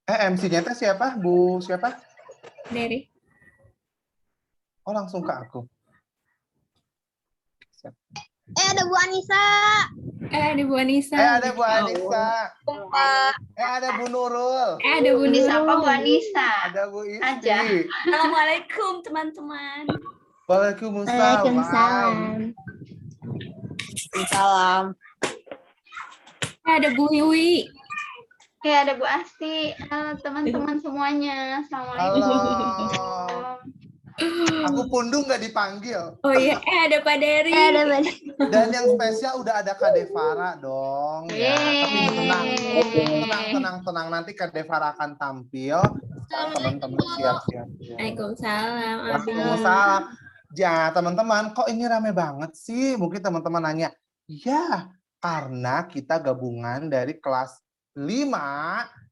MC-nya teh siapa? Bu siapa? Dari. Oh, langsung ke aku. Ada Bu Anissa. Ada Bu Anissa. Ada Bu Anissa. Ada Bu Nurul. Ada Bu Nurul. Disapa Bu Anissa. Ada Bu Isti. Aja. Assalamualaikum teman-teman. Waalaikumsalam. Salam. Ada Bu Yui. Ya, ada Bu Asti. Halo teman-teman semuanya. Assalamualaikum. Halo. Aku Pundung nggak dipanggil. Oh iya, ada Pak Dery. Dan yang spesial udah ada Kak Devara dong. Ya. Tapi tenang. Nanti Kak Devara akan tampil. Teman-teman siap-siap. Waalaikumsalam. Waalaikumsalam. Ya teman-teman, kok ini rame banget sih? Mungkin teman-teman nanya. Ya, karena kita gabungan dari kelas 5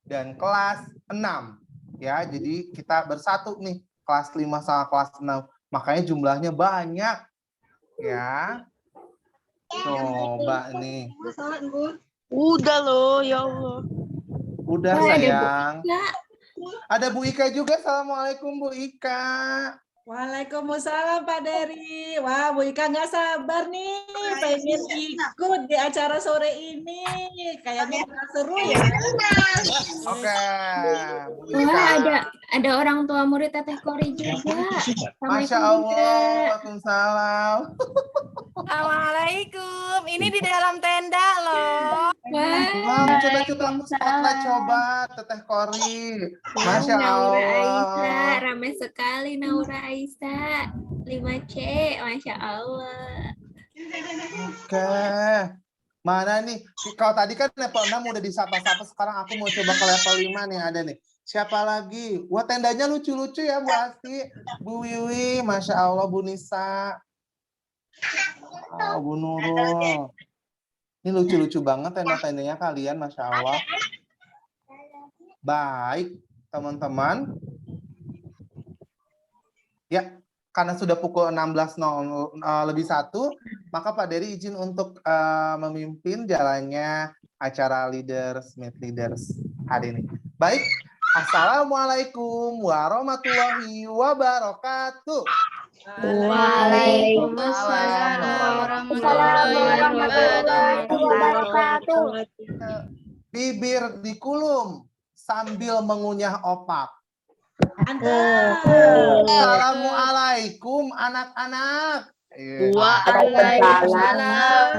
dan kelas 6. Ya, jadi kita bersatu nih. Kelas 5 sama kelas 6. Makanya jumlahnya banyak. Ya. Coba nih. Udah loh, ya Allah. Udah sayang. Ada Bu Ika juga. Assalamualaikum Bu Ika. Waalaikumsalam Pak Dery. Wah, Bu Ika nggak sabar nih, pengen ikut di acara sore ini. Kayaknya seru ya. Oke. Wah, ada orang tua murid Teteh Kori juga. Masya Allah. Waalaikumsalam. Assalamualaikum. Ini di dalam tenda loh. Wow, coba aku spotlight coba Teteh Kori. Masya Naura Allah. Aisyah, ramai sekali Naura Aisyah. 5C, Masya Allah. Oke. Mana nih? Kalau tadi kan level 6 udah disapa-sapa, sekarang aku mau coba ke level 5 nih, ada nih. Siapa lagi? Wah, tendanya lucu-lucu ya Bu Asti, Bu Wiwi, Masya Allah, Bu Nisa. Bu Nurul. Ini lucu-lucu banget tenda-tendanya kalian, Masya Allah. Baik, teman-teman. Ya, karena sudah pukul 16.00 lebih 1, maka Pak Dery izin untuk memimpin jalannya acara Leaders Meet Leaders hari ini. Baik, Assalamualaikum warahmatullahi wabarakatuh. Waalaikumsalam warahmatullahi wabarakatuh. Bibir dikulum sambil mengunyah opak. Assalamualaikum anak-anak. Waalaikumsalam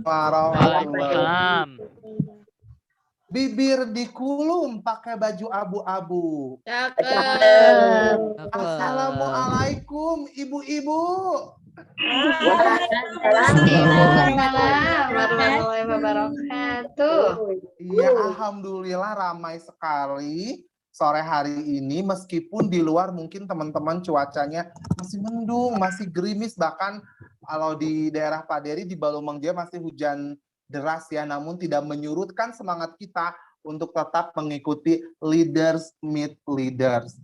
Waalaikumsalam. Bibir dikulum pakai baju abu-abu. Assalamualaikum ibu-ibu. warahmatullahi wabarakatuh. Iya, alhamdulillah ramai sekali sore hari ini, meskipun di luar mungkin teman-teman cuacanya masih mendung, masih gerimis, bahkan kalau di daerah Pak Dery di Balumang dia masih hujan deras ya, namun tidak menyurutkan semangat kita untuk tetap mengikuti Leaders Meet Leaders.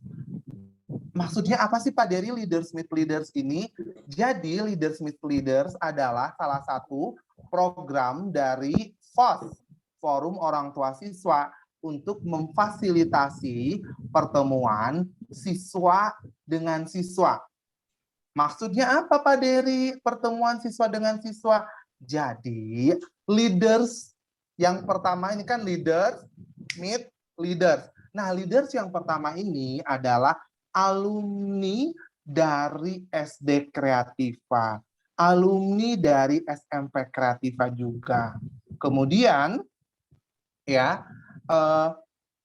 Maksudnya apa sih Pak Dery Leaders Meet Leaders ini? Jadi Leaders Meet Leaders adalah salah satu program dari FOS, Forum Orang Tua Siswa, untuk memfasilitasi pertemuan siswa dengan siswa. Maksudnya apa Pak Dery pertemuan siswa dengan siswa? Jadi leaders yang pertama ini kan leaders meet leaders. Nah, leaders yang pertama ini adalah alumni dari SD Kreativa, alumni dari SMP Kreativa juga. Kemudian ya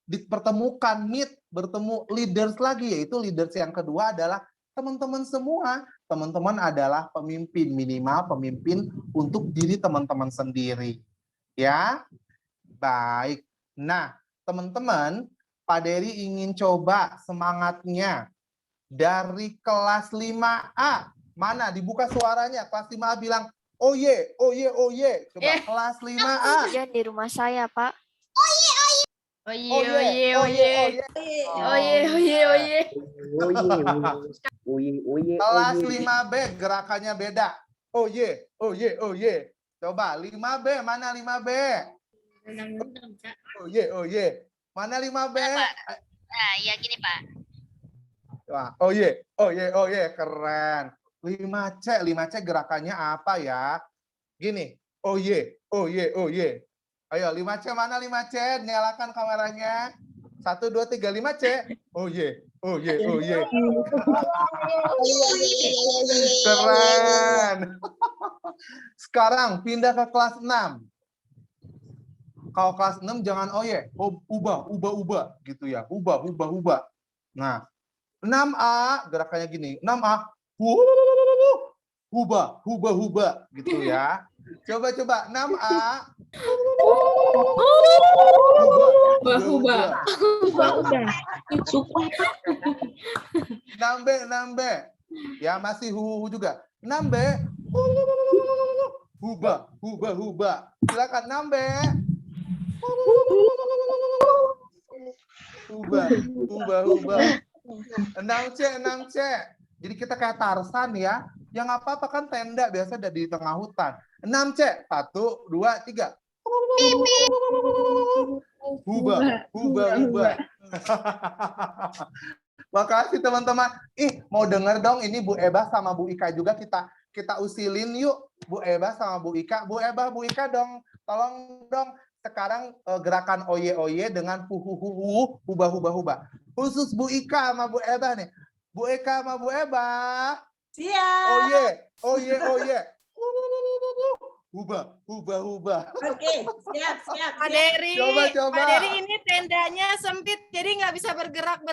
dipertemukan bertemu leaders lagi, yaitu leaders yang kedua adalah teman-teman semua. Teman-teman adalah pemimpin, minimal pemimpin untuk diri teman-teman sendiri. Ya, baik. Nah, teman-teman, Pak Dery ingin coba semangatnya dari kelas 5A. Mana? Dibuka suaranya. Kelas 5A bilang, oh ye, oh ye, oh ye. Coba kelas 5A. Hujan di rumah saya, Pak. Kelas 5B gerakannya beda. Oh ye, oh ye, oh ye. Coba 5B, mana 5B? Oh ye, oh ye. Mana 5B? Nah, ya gini Pak. Wah, oh ye, keren. 5C gerakannya apa ya? Gini, oh ye. Ayo 5C mana 5C? Nyalakan kameranya. 1, 2, 3, 5C. Oh ye. Keren. Sekarang pindah ke kelas 6. Kalau kelas 6 jangan ubah gitu ya. Ubah. Nah, 6A gerakannya gini. 6A. Hubah gitu ya. Coba 6A. Ubah. 6B. Ya masih juga. 6B. Hubah. Silakan 6B. Hubah. 6C. Jadi kita kayak Tarsan ya. Ya nggak apa-apa kan tenda biasa ada di tengah hutan. 6C. 1, 2, 3. Hubah. Makasih teman-teman. Mau denger dong ini Bu Eba sama Bu Ika juga kita usilin yuk. Bu Eba sama Bu Ika. Bu Eba, Bu Ika dong. Tolong dong sekarang gerakan oye dengan hubah. Khusus Bu Ika sama Bu Eba nih. Bu Ika sama Bu Eba. Siap. Oye. Hubah. Oke, siap. Pak Dery, Coba. Pak Dery ini tendanya sempit, jadi nggak bisa bergerak.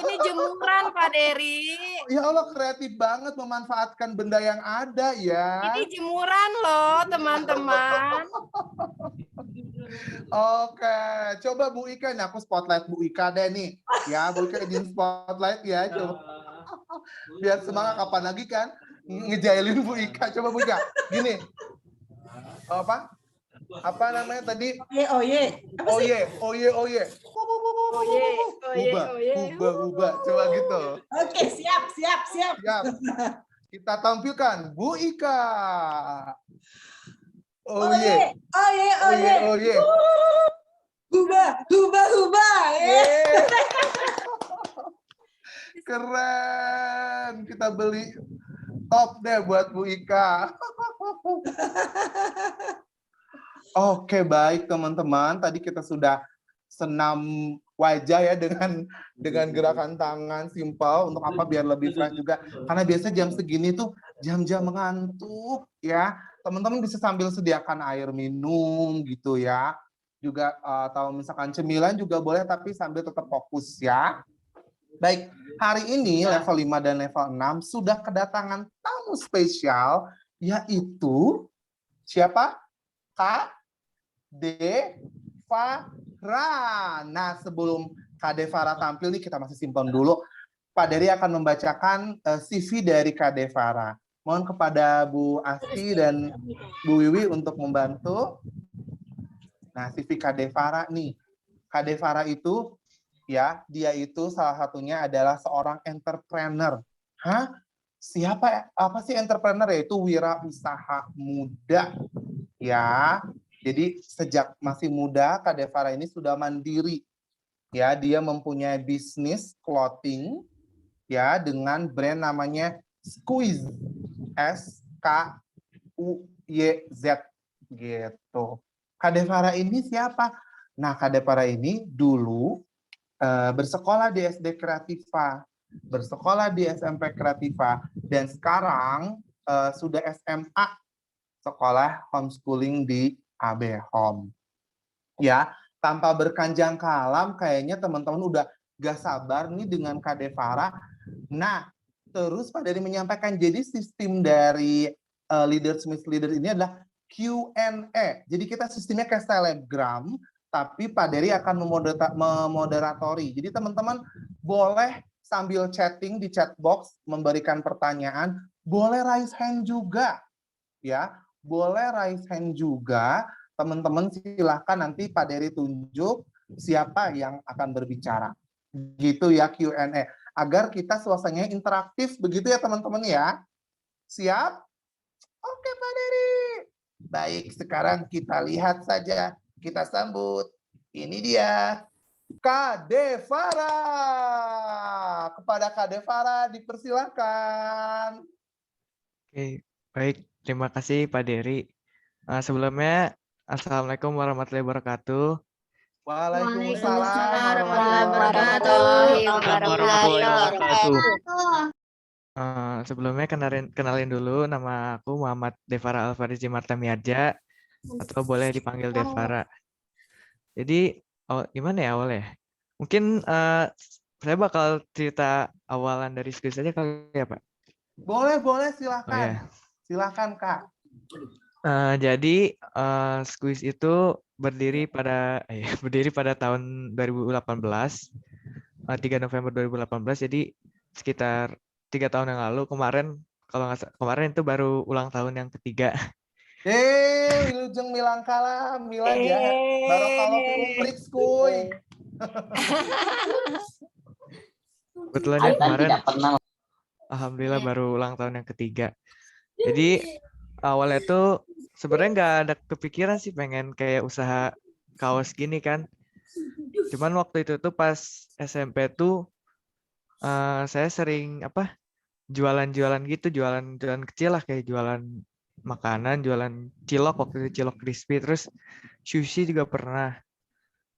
Ini jemuran, Pak Dery. Ya Allah, kreatif banget memanfaatkan benda yang ada ya. Ini jemuran loh, teman-teman. Oke, coba Bu Ika nih, aku spotlight Bu Ika deh nih. Ya, Bu Ika di spotlight ya, coba. Biar semangat kapan lagi kan ngejailin Bu Ika. Coba Bu Ika, gini. Apa namanya tadi? Oye. Hubah. Coba gitu. Oke, siap. Kita tampilkan Bu Ika. Oye. Hubah. Keren. Kita beli top deh buat Bu Ika. Oke, baik teman-teman. Tadi kita sudah senam wajah ya dengan gerakan tangan simpel untuk apa biar lebih fresh juga. Karena biasa jam segini tuh jam-jam mengantuk ya. Teman-teman bisa sambil sediakan air minum gitu ya. Juga atau misalkan cemilan juga boleh tapi sambil tetap fokus ya. Baik, hari ini level 5 dan level 6 sudah kedatangan tamu spesial yaitu siapa? Kak Devara. Nah, sebelum Kak Devara tampil nih kita masih simpan dulu. Pak Dery akan membacakan CV dari Kak Devara. Mohon kepada Bu Asti dan Bu Wiwi untuk membantu. Nah, CV Kak Devara nih. Kak Devara itu ya, dia itu salah satunya adalah seorang entrepreneur. Apa sih entrepreneur? Yaitu wirausaha muda. Ya, jadi sejak masih muda, Kak Devara ini sudah mandiri. Ya, dia mempunyai bisnis clothing ya dengan brand namanya Squeeze. SKUYZ gitu. Kak Devara ini siapa? Nah, Kak Devara ini dulu bersekolah di SD Kreativa, bersekolah di SMP Kreativa, dan sekarang sudah SMA, sekolah homeschooling di AB Home. Ya, tanpa berkanjang kalam, kayaknya teman-teman udah gak sabar nih dengan Kak Devara. Nah, terus Pak Dery menyampaikan, jadi sistem dari Leaders Meet Leader ini adalah Q&A. Jadi kita sistemnya kayak Telegram, tapi Pak Dery akan memoderatori. Jadi teman-teman boleh sambil chatting di chat box, memberikan pertanyaan, boleh raise hand juga. Ya, boleh raise hand juga. Teman-teman silahkan nanti Pak Dery tunjuk siapa yang akan berbicara. Gitu ya Q&A. Agar kita suasananya interaktif, begitu ya teman-teman ya. Siap? Oke Pak Dery. Baik, sekarang kita lihat saja. Kita sambut. Ini dia Kak Devara. Kepada Kak Devara dipersilakan. Oke, baik. Terima kasih Pak Dery. Sebelumnya, Assalamualaikum warahmatullahi wabarakatuh. Waalaikumsalam Warahmatullahi warahmatullahi wabarakatuh. wabarakatuh. Sebelumnya kenalin dulu, nama aku Muhammad Devara Alfarizi Martamiarja, atau boleh dipanggil Devara. Jadi, gimana ya awalnya? Mungkin saya bakal cerita awalan dari Squeeze aja kali ya, Pak? Boleh, Oh silakan. ya. Silakan, Kak. Jadi Squeeze itu berdiri pada tahun 2018, 3 November 2018. Jadi sekitar 3 tahun yang lalu kalau nggak kemarin itu baru ulang tahun yang ketiga. Wilujeng milangkala milad ya. Barokallahu fi umrik kuy. Kebetulan ya kemarin alhamdulillah baru ulang tahun yang ketiga. Jadi awalnya tuh sebenarnya nggak ada kepikiran sih pengen kayak usaha kaos gini kan. Cuman waktu itu tuh pas SMP tuh saya sering jualan-jualan gitu, jualan kecil lah, kayak jualan makanan, jualan cilok, waktu itu cilok crispy, terus sushi juga pernah.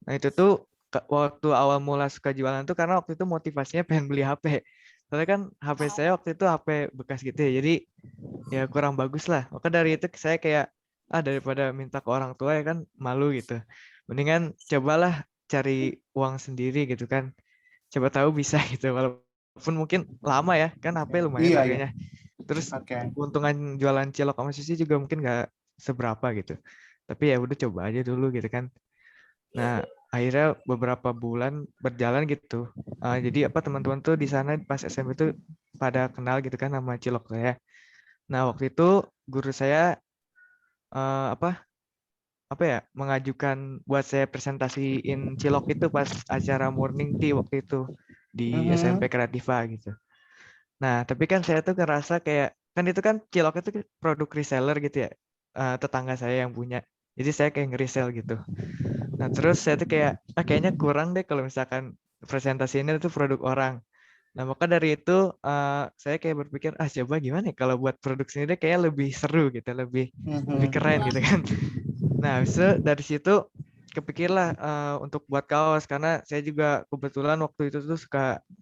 Nah itu tuh waktu awal mula suka jualan tuh karena waktu itu motivasinya pengen beli HP. Soalnya kan HP saya waktu itu HP bekas gitu ya, jadi ya kurang bagus lah. Maka dari itu saya kayak daripada minta ke orang tua ya kan malu gitu. Mendingan cobalah cari uang sendiri gitu kan. Coba tahu bisa gitu, walaupun mungkin lama ya kan, HP lumayan harganya. Terus keuntungan jualan cilok sama sushi juga mungkin nggak seberapa gitu. Tapi ya udah coba aja dulu gitu kan. Nah akhirnya beberapa bulan berjalan gitu. Jadi teman-teman tuh di sana pas SMP itu pada kenal gitu kan sama cilok saya. Nah waktu itu guru saya mengajukan buat saya presentasiin cilok itu pas acara morning tea waktu itu di SMP Kreativa gitu. Nah tapi kan saya tuh ngerasa kayak kan itu kan cilok itu produk reseller gitu ya, tetangga saya yang punya. Jadi saya kayak nge-resell gitu. Nah terus saya tuh kayak kayaknya kurang deh kalau misalkan presentasinya itu produk orang. Nah maka dari itu saya kayak berpikir coba gimana ya kalau buat produk sendiri kayak lebih seru gitu, lebih keren gitu kan. Nah dari situ kepikirlah untuk buat kaos, karena saya juga kebetulan waktu itu tuh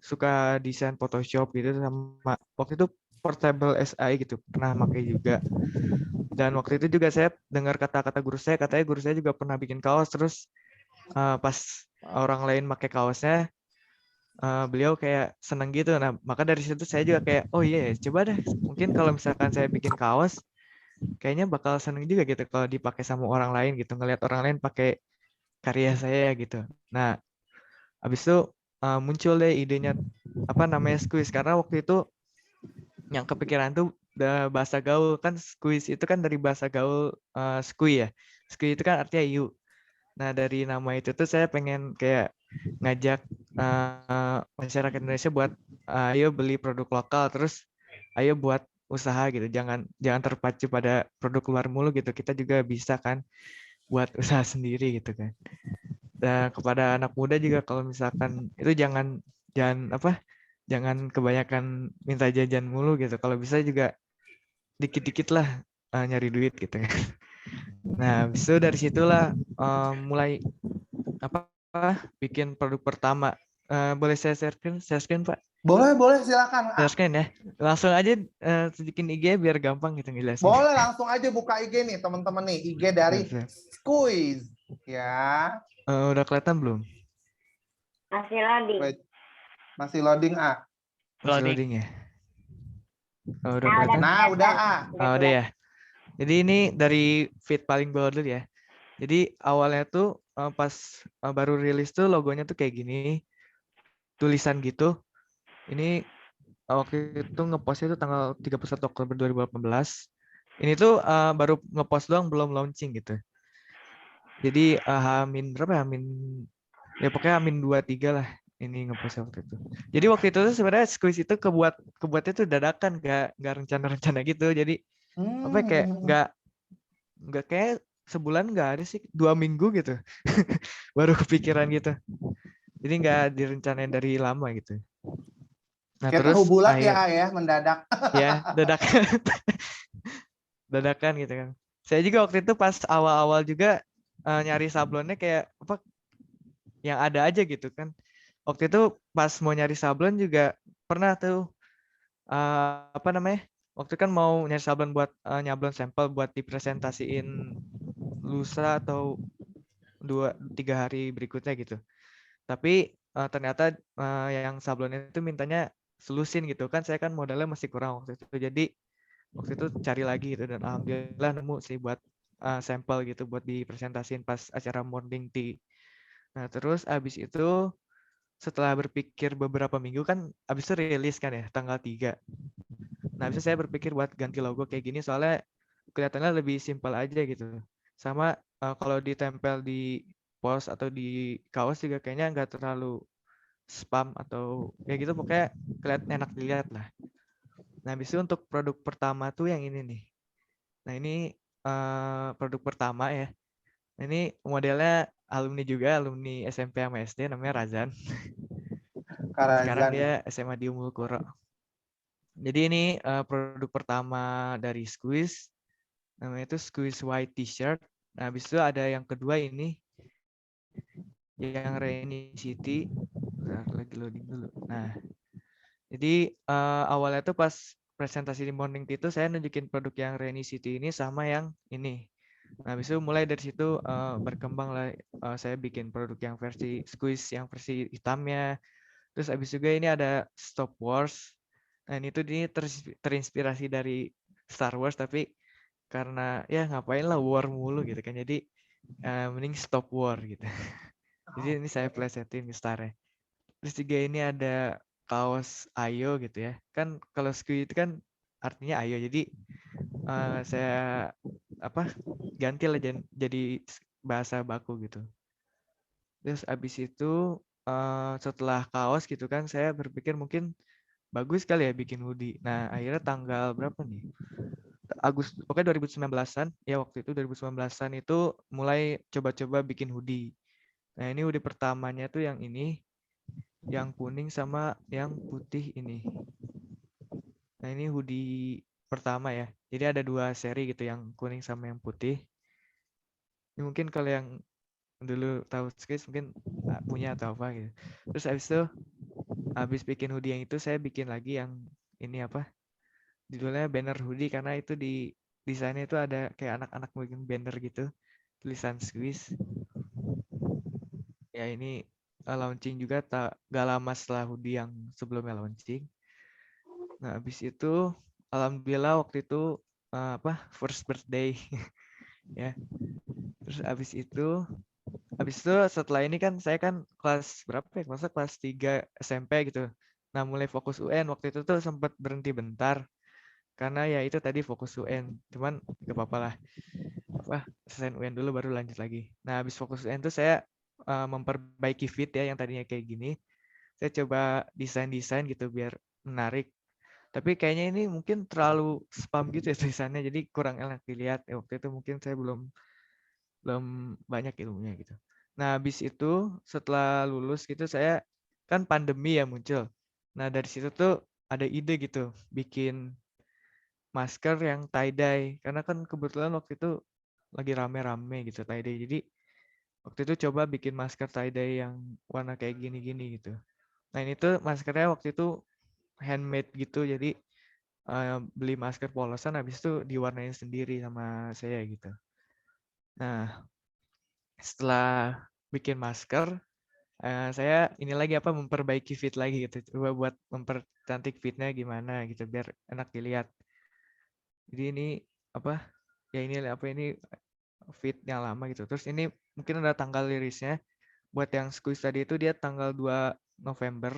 suka desain Photoshop gitu, sama waktu itu Portable SI gitu pernah pakai juga. Dan waktu itu juga saya dengar kata-kata guru saya, katanya guru saya juga pernah bikin kaos, terus pas orang lain pakai kaosnya beliau kayak seneng gitu. Nah maka dari situ saya juga kayak coba deh, mungkin kalau misalkan saya bikin kaos kayaknya bakal seneng juga gitu kalau dipakai sama orang lain gitu, ngelihat orang lain pakai karya saya gitu. Nah habis itu muncul deh idenya namanya Squeeze, karena waktu itu yang kepikiran tuh bahasa gaul kan. Squeeze itu kan dari bahasa gaul squee ya. Squee itu kan artinya you. Nah dari nama itu tuh saya pengen kayak ngajak masyarakat Indonesia buat ayo beli produk lokal, terus ayo buat usaha gitu. Jangan terpacu pada produk luar mulu gitu. Kita juga bisa kan buat usaha sendiri gitu kan. Dan kepada anak muda juga kalau misalkan itu jangan kebanyakan minta jajan mulu gitu. Kalau bisa juga dikit-dikit lah nyari duit gitu kan. Nah, habis itu dari situlah mulai bikin produk pertama. Boleh saya share screen, Pak? Boleh, silakan. Share screen ya. Langsung aja sedikit IG biar gampang gitu ngejelasin. Boleh, langsung aja buka IG nih, teman-teman nih. IG dari Squeeze ya. Udah kelihatan belum? Masih loading. Masih loading, Masih loading ya. Udah kelihatan. Nah, udah, udah ya. Jadi ini dari feed paling bawah dulu ya. Jadi awalnya tuh pas baru rilis tuh logonya tuh kayak gini. Tulisan gitu. Ini waktu itu ngepostnya tuh tanggal 31 Oktober 2018. Ini tuh baru ngepost doang, belum launching gitu. Jadi pokoknya Hamin 2-3 lah ini ngepost waktu itu. Jadi waktu itu tuh sebenarnya Squeeze itu kebuatnya tuh dadakan, nggak rencana gitu. Jadi kayak nggak kayak sebulan nggak ada sih, 2 minggu gitu baru kepikiran gitu. Jadi nggak direncanain dari lama gitu. Nah Kita terus bulat ya, ya, mendadak. ya dadakan gitu kan. Saya juga waktu itu pas awal-awal juga nyari sablonnya kayak apa yang ada aja gitu kan. Waktu itu pas mau nyari sablon juga pernah tuh apa namanya? Waktu kan mau nyari sablon buat nyablon sampel buat dipresentasiin lusa atau 2-3 hari berikutnya gitu. Tapi ternyata yang sablonnya itu mintanya selusin gitu kan. Saya kan modalnya masih kurang waktu itu. Jadi waktu itu cari lagi gitu dan alhamdulillah nemu sih buat sampel gitu buat dipresentasiin pas acara morning tea. Nah, terus abis itu setelah berpikir beberapa minggu kan abis itu rilis kan ya tanggal 3. Nah, abis itu saya berpikir buat ganti logo kayak gini soalnya kelihatannya lebih simpel aja gitu. Sama kalau ditempel di pos atau di kaos juga kayaknya nggak terlalu spam atau ya gitu pokoknya kelihatan enak dilihat lah. Nah, habis itu untuk produk pertama tuh yang ini nih. Nah, ini produk pertama ya. Nah, ini modelnya alumni juga, alumni SMP sama SD namanya Razan. Sekarang Karazan. dia SMA di Umbul Qura. Jadi ini produk pertama dari Squeeze. Namanya itu Squeeze White T-shirt. Nah, habis itu ada yang kedua ini yang Rainy City. Bentar, lagi loading dulu. Nah, jadi awalnya tuh pas presentasi di Morning Tea itu saya nunjukin produk yang Rainy City ini sama yang ini. Nah, habis itu mulai dari situ berkembang lah saya bikin produk yang versi Squeeze yang versi hitamnya. Terus habis juga ini ada Stop Wars. Nah, ini tuh ini terinspirasi dari Star Wars tapi karena ya ngapain lah war mulu gitu kan. Jadi mending stop war gitu. Jadi ini saya plesetin Star-nya. Terus juga ini ada kaos Ayo gitu ya. Kan kalau Squid itu kan artinya Ayo. Jadi saya ganti lah jadi bahasa baku gitu. Terus abis itu setelah kaos gitu kan saya berpikir mungkin bagus kali ya bikin hoodie. Nah, akhirnya tanggal berapa nih? Agustus, pokoknya 2019-an, ya waktu itu 2019-an itu mulai coba-coba bikin hoodie. Nah, ini hoodie pertamanya tuh yang ini, yang kuning sama yang putih ini. Nah, ini hoodie pertama ya. Jadi ada 2 seri gitu, yang kuning sama yang putih. Ini mungkin kalau yang dulu tahu Squeeze mungkin punya atau apa gitu. Terus habis bikin hoodie yang itu saya bikin lagi yang ini judulnya banner hoodie karena itu di desainnya itu ada kayak anak-anak bikin banner gitu tulisan Squeeze. Ya ini launching juga gak lama setelah hoodie yang sebelumnya launching. Nah habis itu alhamdulillah waktu itu first birthday ya. Terus habis itu setelah ini kan saya kan kelas berapa ya? Kelas 3 SMP gitu. Nah, mulai fokus UN waktu itu tuh sempat berhenti bentar. Karena ya itu tadi fokus UN. Cuman gak apa-apa lah. Selesai UN dulu baru lanjut lagi. Nah, habis fokus UN tuh saya memperbaiki fit ya yang tadinya kayak gini. Saya coba desain-desain gitu biar menarik. Tapi kayaknya ini mungkin terlalu spam gitu ya tulisannya. Jadi kurang enak dilihat. Waktu itu mungkin saya belum banyak ilmunya gitu. Nah, habis itu setelah lulus gitu saya kan pandemi ya muncul. Nah, dari situ tuh ada ide gitu bikin masker yang tie dye karena kan kebetulan waktu itu lagi rame-rame gitu tie dye. Jadi waktu itu coba bikin masker tie dye yang warna kayak gini-gini gitu. Nah, ini tuh maskernya waktu itu handmade gitu. Jadi beli masker polosan habis itu diwarnain sendiri sama saya gitu. Nah, setelah bikin masker, saya ini lagi memperbaiki fit lagi gitu. Coba buat mempercantik fitnya gimana gitu biar enak dilihat. Jadi ini ini fit yang lama gitu. Terus ini mungkin ada tanggal rilisnya. Buat yang Squeeze tadi itu dia tanggal 2 November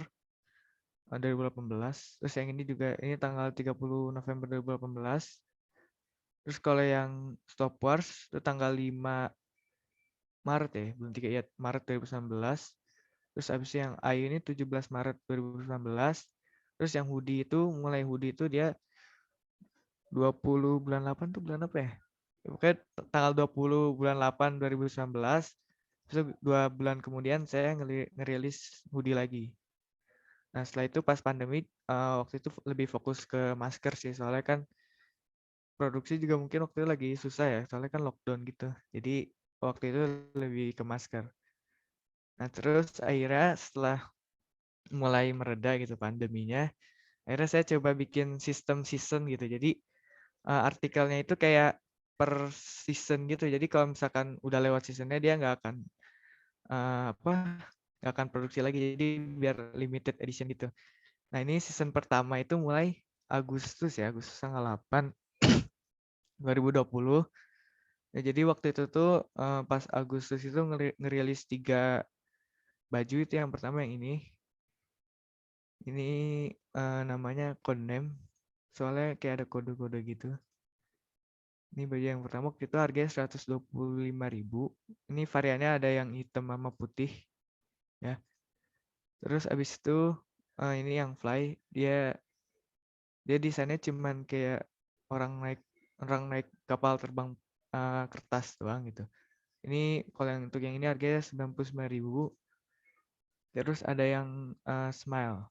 2018. Terus yang ini juga ini tanggal 30 November 2018. Terus kalau yang Stop Wars itu tanggal 5 Maret ya, belum 3 ya, Maret 2019. Terus habis yang Ayu ini 17 Maret 2019. Terus yang hoodie itu dia 20 bulan 8 tuh bulan apa ya? Pokoknya tanggal 20 bulan 8 2019. Terus 2 bulan kemudian saya ngerilis hoodie lagi. Nah, setelah itu pas pandemi, waktu itu lebih fokus ke masker sih, soalnya kan produksi juga mungkin waktu itu lagi susah ya, soalnya kan lockdown gitu. Jadi waktu itu lebih ke masker. Nah, terus akhirnya setelah mulai mereda gitu pandeminya, akhirnya saya coba bikin sistem season gitu. Jadi artikelnya itu kayak per season gitu. Jadi kalau misalkan udah lewat seasonnya dia nggak akan nggak akan produksi lagi. Jadi biar limited edition gitu. Nah, ini season pertama itu mulai Agustus ya, Agustus tanggal 8 2020. Ya, jadi waktu itu tuh pas Agustus itu ngerilis 3 baju. Itu yang pertama yang ini. Ini namanya Codename. Soalnya kayak ada kode-kode gitu. Ini baju yang pertama waktu itu harganya 125.000. Ini variannya ada yang hitam sama putih ya. Terus abis itu ini yang Fly, dia desainnya cuman kayak orang naik kapal terbang kertas doang gitu. Ini kalau yang untuk yang ini harganya 99.000. Terus ada yang Smile.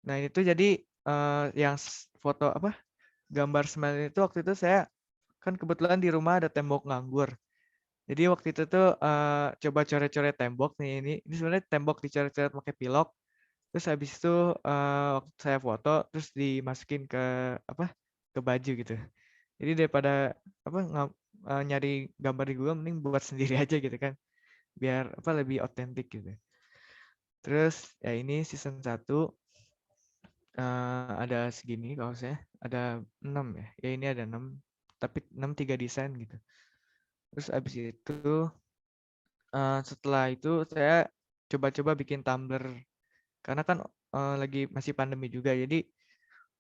Nah, ini tuh jadi yang foto gambar Smile itu waktu itu saya kan kebetulan di rumah ada tembok nganggur. Jadi waktu itu tuh coba coret-coret tembok nih. Ini sebenarnya tembok dicoret-coret pakai pilok. Terus habis itu waktu saya foto terus dimasukin ke baju gitu. Jadi daripada nyari gambar di Google, mending buat sendiri aja gitu kan. Biar lebih otentik gitu. Terus ya ini season 1 ada segini kaosnya, ada 6 ya. Ya ini ada 6, tapi 6 3 desain gitu. Terus abis itu setelah itu saya coba-coba bikin tumbler karena kan lagi masih pandemi juga, jadi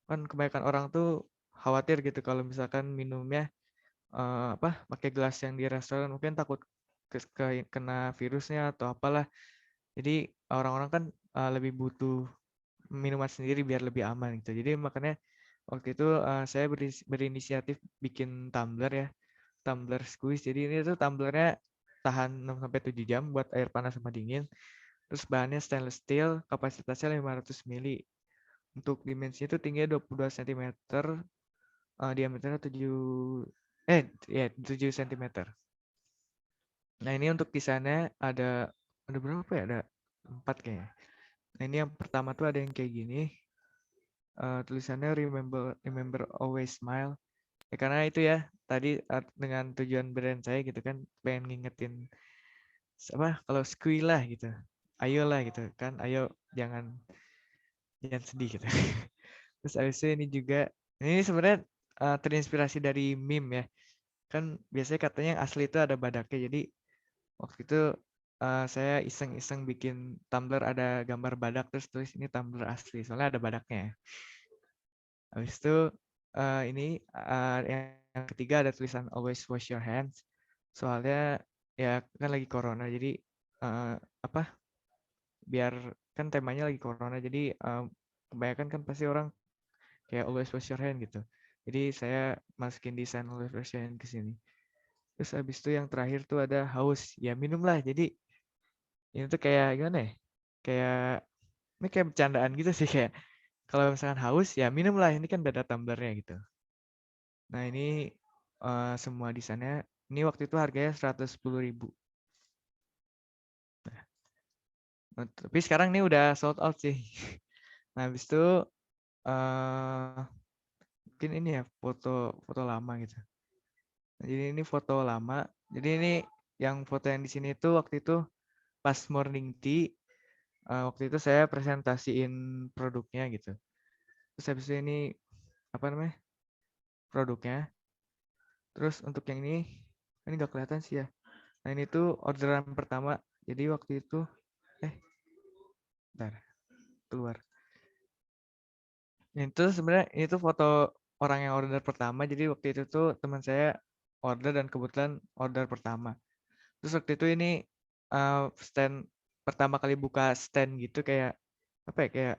kan kebanyakan orang tuh khawatir gitu kalau misalkan minumnya pakai gelas yang di restoran, mungkin takut kena virusnya atau apalah. Jadi orang-orang kan lebih butuh minuman sendiri biar lebih aman gitu. Jadi makanya waktu itu saya berinisiatif bikin tumbler ya, tumbler squeeze. Jadi ini tuh tumblernya tahan 6-7 jam buat air panas sama dingin. Terus bahannya stainless steel, kapasitasnya 500 ml. Untuk dimensinya itu tingginya 22 cm, diameternya 7 cm. Nah, ini untuk desainnya ada berapa ya? Ada 4 kayaknya. Nah, ini yang pertama tuh ada yang kayak gini. Tulisannya remember always smile. Ya, karena itu ya, tadi dengan tujuan brand saya gitu kan, pengen ngingetin kalau squee lah gitu. Ayolah gitu kan, ayo jangan sedih gitu. Terus abis itu ini juga, ini sebenarnya terinspirasi dari meme ya. Kan biasanya katanya yang asli itu ada badaknya. Jadi waktu itu saya iseng-iseng bikin tumbler ada gambar badak, terus tulis ini tumbler asli, soalnya ada badaknya. Habis itu ini yang ketiga ada tulisan always wash your hands. Soalnya ya kan lagi corona, jadi biar kan temanya lagi corona, jadi kebanyakan kan pasti orang kayak always wash your hand gitu. Jadi saya masukin desain always wash your hand ke sini. Terus habis itu yang terakhir tuh ada haus, ya minum lah. Jadi ini tuh kayak gimana ya? Ini kayak bercandaan gitu sih, kayak kalau misalkan haus ya minum lah, ini kan beda tumblernya gitu. Nah, ini semua desainnya. Ini waktu itu harganya 110.000. Nah, tapi sekarang ini udah sold out sih. Nah, habis itu mungkin ini ya foto lama gitu. Nah, jadi ini foto lama. Jadi ini yang foto yang di sini itu waktu itu pas morning tea. Waktu itu saya presentasiin produknya gitu. Terus habis itu ini produknya. Terus untuk yang ini nggak kelihatan sih ya. Nah, ini tuh orderan pertama. Jadi waktu itu bentar, keluar. Itu sebenarnya itu foto orang yang order pertama. Jadi waktu itu tuh teman saya order dan kebetulan order pertama. Terus waktu itu ini stand pertama kali buka stand gitu, kayak kayak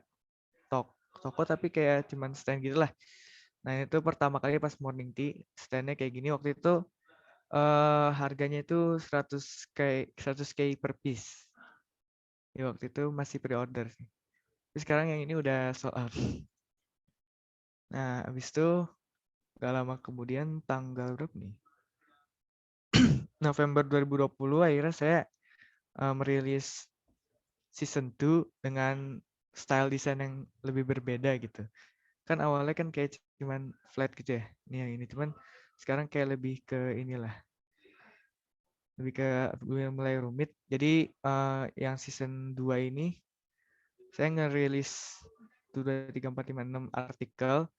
toko tapi kayak cuman stand gitulah. Nah, itu pertama kali pas morning tea, standnya kayak gini. Waktu itu harganya itu 100K per piece. Ya, waktu itu masih pre-order sih. Tapi sekarang yang ini udah sold out. Nah, habis itu gak lama kemudian tanggal berapa nih? November 2020 akhirnya saya merilis season 2 dengan style desain yang lebih berbeda gitu. Kan awalnya kan kayak cuman flat gitu ya. Ini yang ini cuman sekarang kayak lebih ke inilah. Lebih ke mulai rumit. Jadi yang season 2 ini saya ngerilis 1, 2, 3, 4, 5, 6 artikel.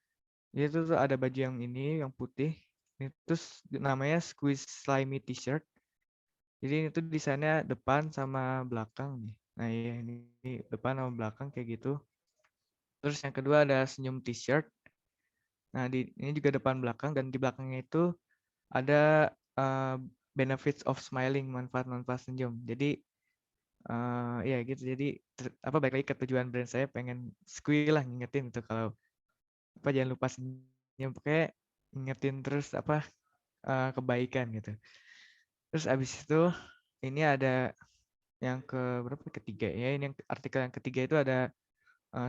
Jadi itu tuh ada baju yang ini, yang putih. Ini terus namanya Squeeze Slimy T-shirt. Jadi ini tuh desainnya depan sama belakang nih. Nah ya ini depan sama belakang kayak gitu. Terus yang kedua ada senyum T-shirt. Nah ini juga depan belakang dan di belakangnya itu ada benefits of smiling, manfaat-manfaat senyum. Jadi ya gitu. Jadi balik lagi ke tujuan brand saya pengen squeeze lah ngingetin itu kalau jangan lupa senyum, pakai ngingetin terus kebaikan gitu. Terus abis itu ini ada yang ketiga ya, ini yang artikel yang ketiga itu ada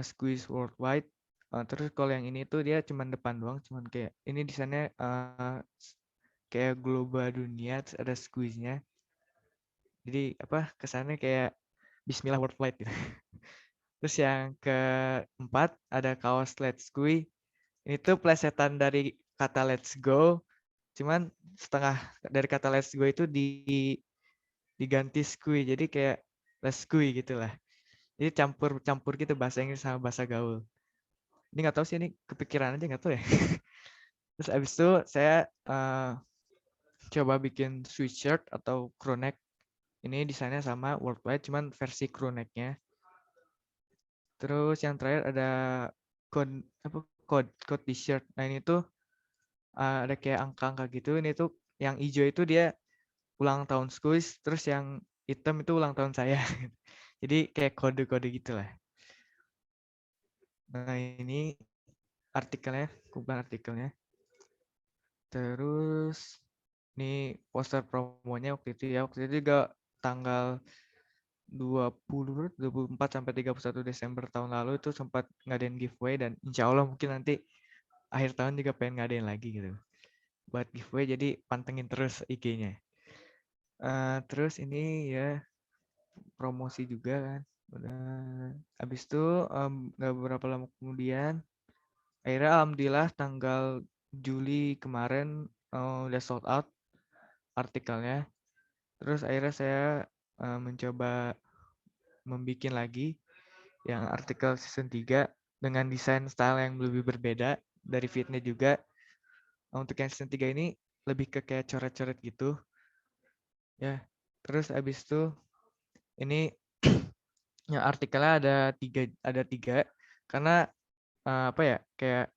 Squeeze Worldwide. Terus kalau yang ini tuh dia cuman depan doang, cuman kayak ini desainnya kayak global dunia, terus ada squeeze-nya. Jadi kesannya kayak Bismillah Worldwide gitu. Terus yang keempat ada kaos Let's Squeeze. Ini tuh plesetan dari kata let's go, cuman setengah dari kata let's go itu diganti squeeze, jadi kayak let's squeeze gitu lah. Jadi campur gitu bahasa Inggris sama bahasa gaul. Ini nggak tahu sih, ini kepikiran aja nggak tahu ya. Terus abis itu saya coba bikin sweatshirt atau crew neck. Ini desainnya sama Worldwide, cuman versi crew neck-nya. Terus yang terakhir ada code t-shirt. Nah ini tuh ada kayak angka-angka gitu. Ini tuh yang hijau itu dia ulang tahun Squeeze, terus yang hitam itu ulang tahun saya. Jadi kayak kode-kode gitulah. Nah ini artikelnya, kumpulan artikelnya. Terus ini poster promonya waktu itu ya. Waktu itu juga tanggal 24 sampai 31 Desember tahun lalu itu sempat ngadain giveaway, dan insya Allah mungkin nanti akhir tahun juga pengen ngadain lagi gitu buat giveaway, jadi pantengin terus IG-nya. Terus ini ya promosi juga kan. Habis itu nggak beberapa lama kemudian akhirnya alhamdulillah tanggal Juli kemarin udah sold out artikelnya. Terus akhirnya saya mencoba membuat lagi yang artikel season 3 dengan desain style yang lebih berbeda dari fitnya juga. Untuk yang season 3 ini lebih ke kayak coret-coret gitu. Ya. Terus abis itu ini yang artikelnya ada tiga karena kayak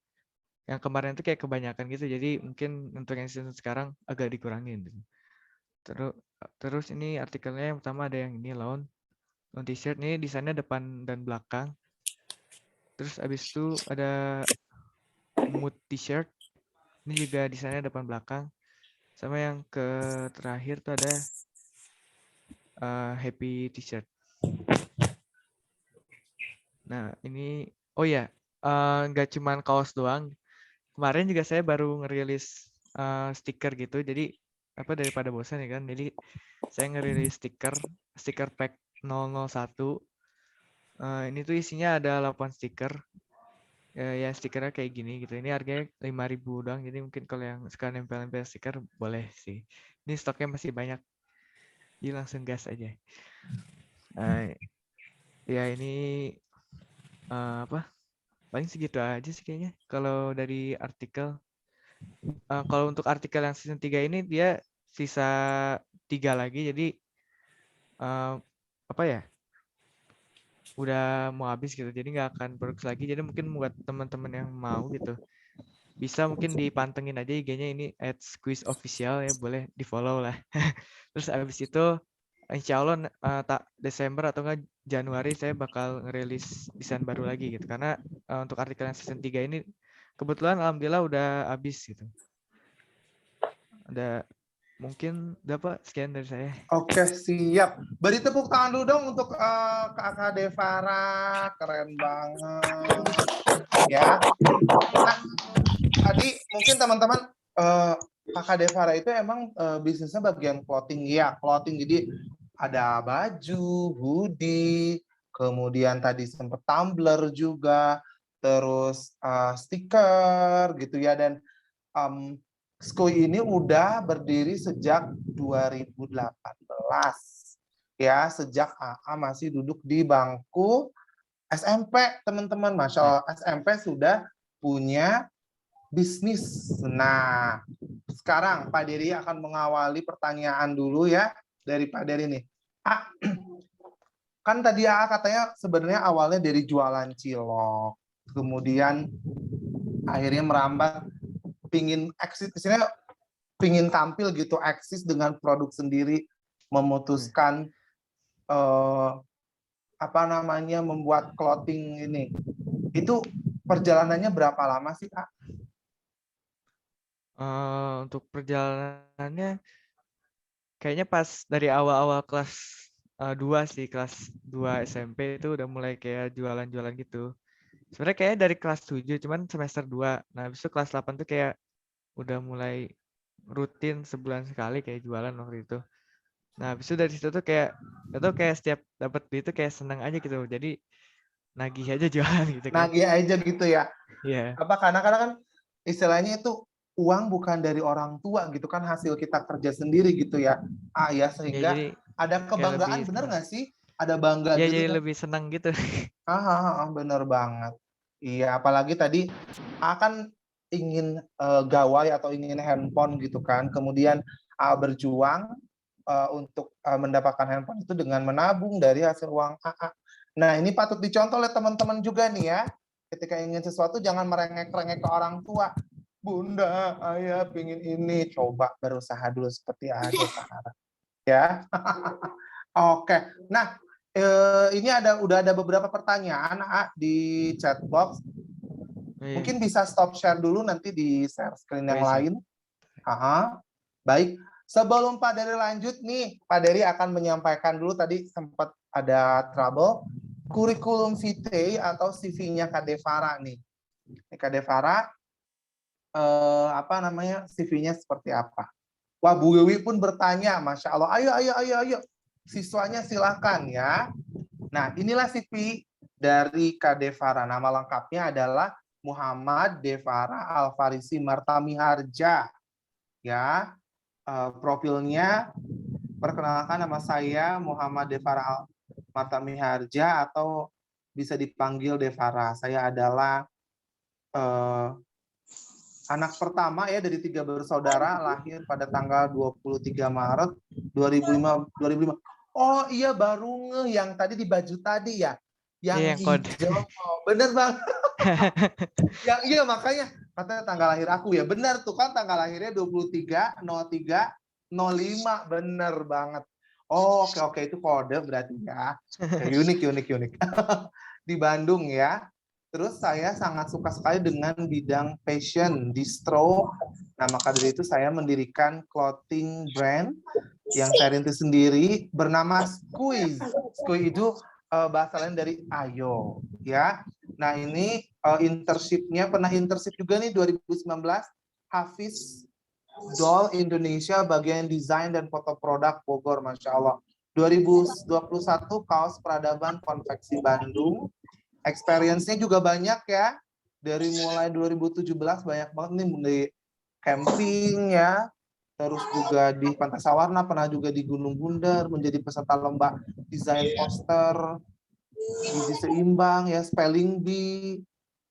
yang kemarin itu kayak kebanyakan gitu, jadi mungkin untuk yang season sekarang agak dikurangin gitu. Terus ini artikelnya yang pertama ada yang ini lawn t-shirt, ini desainnya depan dan belakang. Terus abis itu ada mood t-shirt, ini juga desainnya depan belakang. Sama yang terakhir tuh ada happy t-shirt. Nah ini nggak cuman kaos doang. Kemarin juga saya baru ngerilis stiker gitu. Jadi daripada bosan ya kan. Jadi saya ngerilis stiker pack 001. Ini tuh isinya ada 8 stiker. Ya stikernya kayak gini gitu. Ini harganya 5.000 doang. Jadi mungkin kalau yang suka nempel-nempel stiker boleh sih. Ini stoknya masih banyak. Jadi langsung gas aja. Ya ini paling segitu aja sih kayaknya kalau dari artikel. Kalau untuk artikel yang season 3 ini dia sisa 3 lagi, jadi udah mau habis gitu, jadi nggak akan produksi lagi. Jadi mungkin buat teman-teman yang mau gitu bisa mungkin dipantengin aja IG-nya ini @squeezeofficial ya, boleh di follow lah. Terus abis itu insya Allah Desember atau enggak Januari saya bakal ngerilis desain baru lagi gitu, karena untuk artikel yang season 3 ini kebetulan alhamdulillah udah habis gitu. Mungkin dapat sekian dari saya. Oke, siap. Beri tepuk tangan dulu dong untuk Kakak Devara, keren banget. Ya. Nah, tadi mungkin teman-teman Kakak Devara itu emang bisnisnya bagian clothing ya, clothing. Jadi ada baju, hoodie, kemudian tadi sempat tumbler juga, terus stiker gitu ya, dan Skui ini udah berdiri sejak 2018 ya, sejak AA masih duduk di bangku SMP, teman-teman. Masya Allah, SMP sudah punya bisnis. Nah, sekarang Pak Dery akan mengawali pertanyaan dulu ya dari Pak Dery nih. Kan tadi AA katanya sebenarnya awalnya dari jualan cilok, kemudian akhirnya merambat pingin eksis, misalnya pingin tampil gitu, eksis dengan produk sendiri, memutuskan membuat clothing ini. Itu perjalanannya berapa lama sih, Kak? Untuk perjalanannya kayaknya pas dari awal-awal kelas 2 sih, kelas 2 SMP itu udah mulai kayak jualan-jualan gitu. Sebenarnya kayaknya dari kelas 7, cuman semester 2. Nah, habis itu kelas 8 tuh kayak udah mulai rutin sebulan sekali kayak jualan waktu itu. Nah, habis itu dari situ tuh kayak setiap dapat duit itu kayak seneng aja gitu. Jadi nagih aja jualan gitu kan. Nagih aja gitu ya. Iya. Karena kan istilahnya itu uang bukan dari orang tua gitu kan, hasil kita kerja sendiri gitu ya. Ya sehingga jadi ada kebanggaan, bener nggak sih? Ada bangga ya, gitu. jadi kan? lebih senang gitu. Bener banget. Iya, apalagi tadi akan ingin gawai atau ingin handphone gitu kan. Kemudian berjuang untuk mendapatkan handphone itu dengan menabung dari hasil uang AA. Nah, ini patut dicontoh oleh teman-teman juga nih ya. Ketika ingin sesuatu jangan merengek-rengek ke orang tua. Bunda, ayah pingin ini. Coba berusaha dulu seperti ada sekarang. Ya. Oke. Nah, ini udah ada beberapa pertanyaan di chat box. Mungkin bisa stop share dulu, nanti di share screen yang lain. Baik. Sebelum Pak Dery lanjut nih, Pak Dery akan menyampaikan dulu, tadi sempat ada trouble, kurikulum vitae atau CV-nya Kak Devara nih. Kak Devara, CV-nya seperti apa? Wah, Bu Wiwi pun bertanya, Masya Allah, ayo. Siswanya silakan ya. Nah, inilah CV dari Kak Devara. Nama lengkapnya adalah Muhammad Devara Alfarisi Martamiharja. Ya. Profilnya, perkenalkan nama saya Muhammad Devara Martamiharja atau bisa dipanggil Devara. Saya adalah anak pertama ya dari 3 bersaudara, lahir pada tanggal 23 Maret 2005. Oh iya, baru ngeh yang tadi di baju tadi ya. Yang hijau. Bener banget. Iya, makanya katanya tanggal lahir aku ya. Benar tuh kan, tanggal lahirnya 23/03/05. Bener banget. Oh, oke, itu kode berarti ya. Unik. Di Bandung ya. Terus saya sangat suka sekali dengan bidang fashion, distro. Nah, maka dari itu saya mendirikan clothing brand yang saya rintis sendiri bernama Skui. Skui itu bahasa lain dari ayo, ya. Nah, ini internship-nya, pernah internship juga nih 2019, Hafiz Doll Indonesia, bagian desain dan foto produk Bogor, Masya Allah. 2021 kaos peradaban konveksi Bandung. Experience-nya juga banyak ya. Dari mulai 2017 banyak banget nih, di camping ya. Terus juga di Pantai Sawarna, pernah juga di Gunung Bundar, menjadi peserta lomba desain poster, gizi seimbang ya, spelling bee,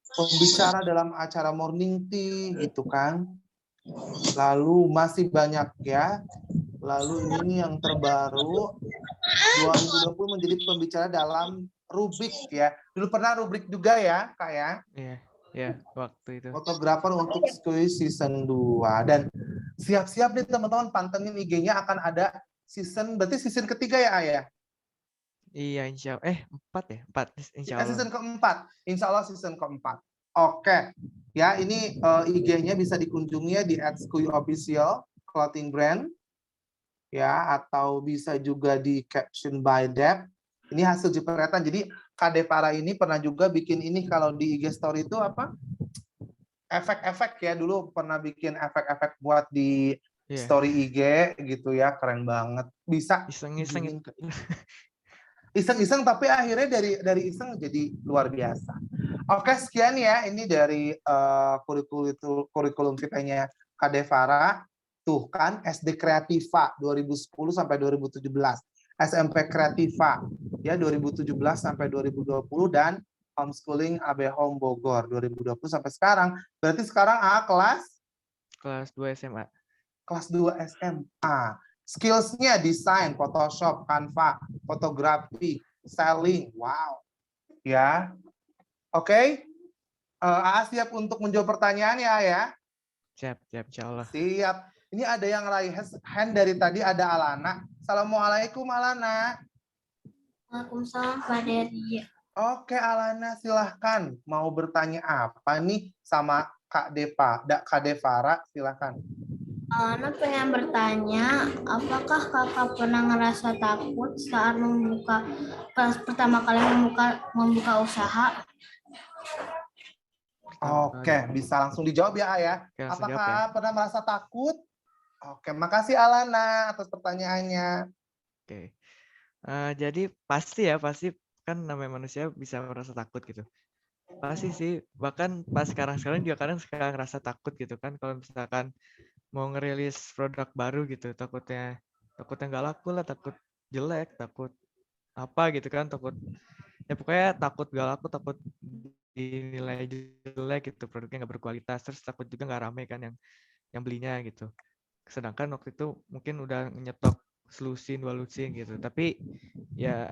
pembicara dalam acara morning tea gitu kan. Lalu masih banyak ya. Lalu ini yang terbaru 2020 menjadi pembicara dalam rubrik ya. Dulu pernah rubrik juga ya, Kak ya? Iya, waktu itu. Fotografer untuk Skui season 2. Dan siap-siap nih teman-teman, pantengin IG-nya, akan ada berarti season ketiga ya, Ayah? Iya, insya Allah. 4 ya? 4, insya Allah. Season keempat. Insya Allah season keempat. Oke. Ya, ini IG-nya bisa dikunjungi ya di @skuiofficial clothing brand. ya, atau bisa juga di caption by Deb. Ini hasil jepretan. Jadi Kak Devara ini pernah juga bikin ini kalau di IG story itu apa? Efek-efek ya, dulu pernah bikin efek-efek buat di Iya, story IG gitu ya, keren banget. Bisa iseng-iseng izinin itu. ke iseng-iseng tapi akhirnya dari iseng jadi luar biasa. Oke, sekian ya ini dari kurikulum kitanya Kak Devara. Tuh kan SD Kreativa 2010 sampai 2017, SMP Kreativa ya 2017 sampai 2020 dan homeschooling AB Home Bogor 2020 sampai sekarang. Berarti sekarang kelas Kelas 2 SMA. kelas 2 SMA. Skills-nya desain, Photoshop, Canva, fotografi, selling. Wow. Ya. Oke. AA siap untuk menjawab pertanyaan ya. Siap, insya Allah. Siap. Ini ada yang raise hand dari tadi, ada Alana. Assalamualaikum Alana. Waalaikumsalam Pak Dery. Oke Alana, silahkan. Mau bertanya apa nih sama Kak Devara, silahkan. Ana pengen bertanya, apakah kakak pernah ngerasa takut saat pertama kali membuka usaha? Oke, bisa langsung dijawab ya A ya. Oke, langsung jawab Apakah pernah merasa takut? Oke, makasih Alana atas pertanyaannya. Oke. Jadi pasti kan namanya manusia bisa merasa takut gitu. Pasti sih, bahkan pas sekarang juga kadang suka ngerasa takut gitu kan kalau misalkan mau ngerilis produk baru gitu, takutnya nggak laku lah, takut jelek, takut apa gitu kan, takut ya pokoknya takut gak laku, takut dinilai jelek gitu, produknya nggak berkualitas, terus takut juga nggak rame kan yang belinya gitu. Sedangkan waktu itu mungkin udah nyetok selusin 2 lusin gitu, tapi ya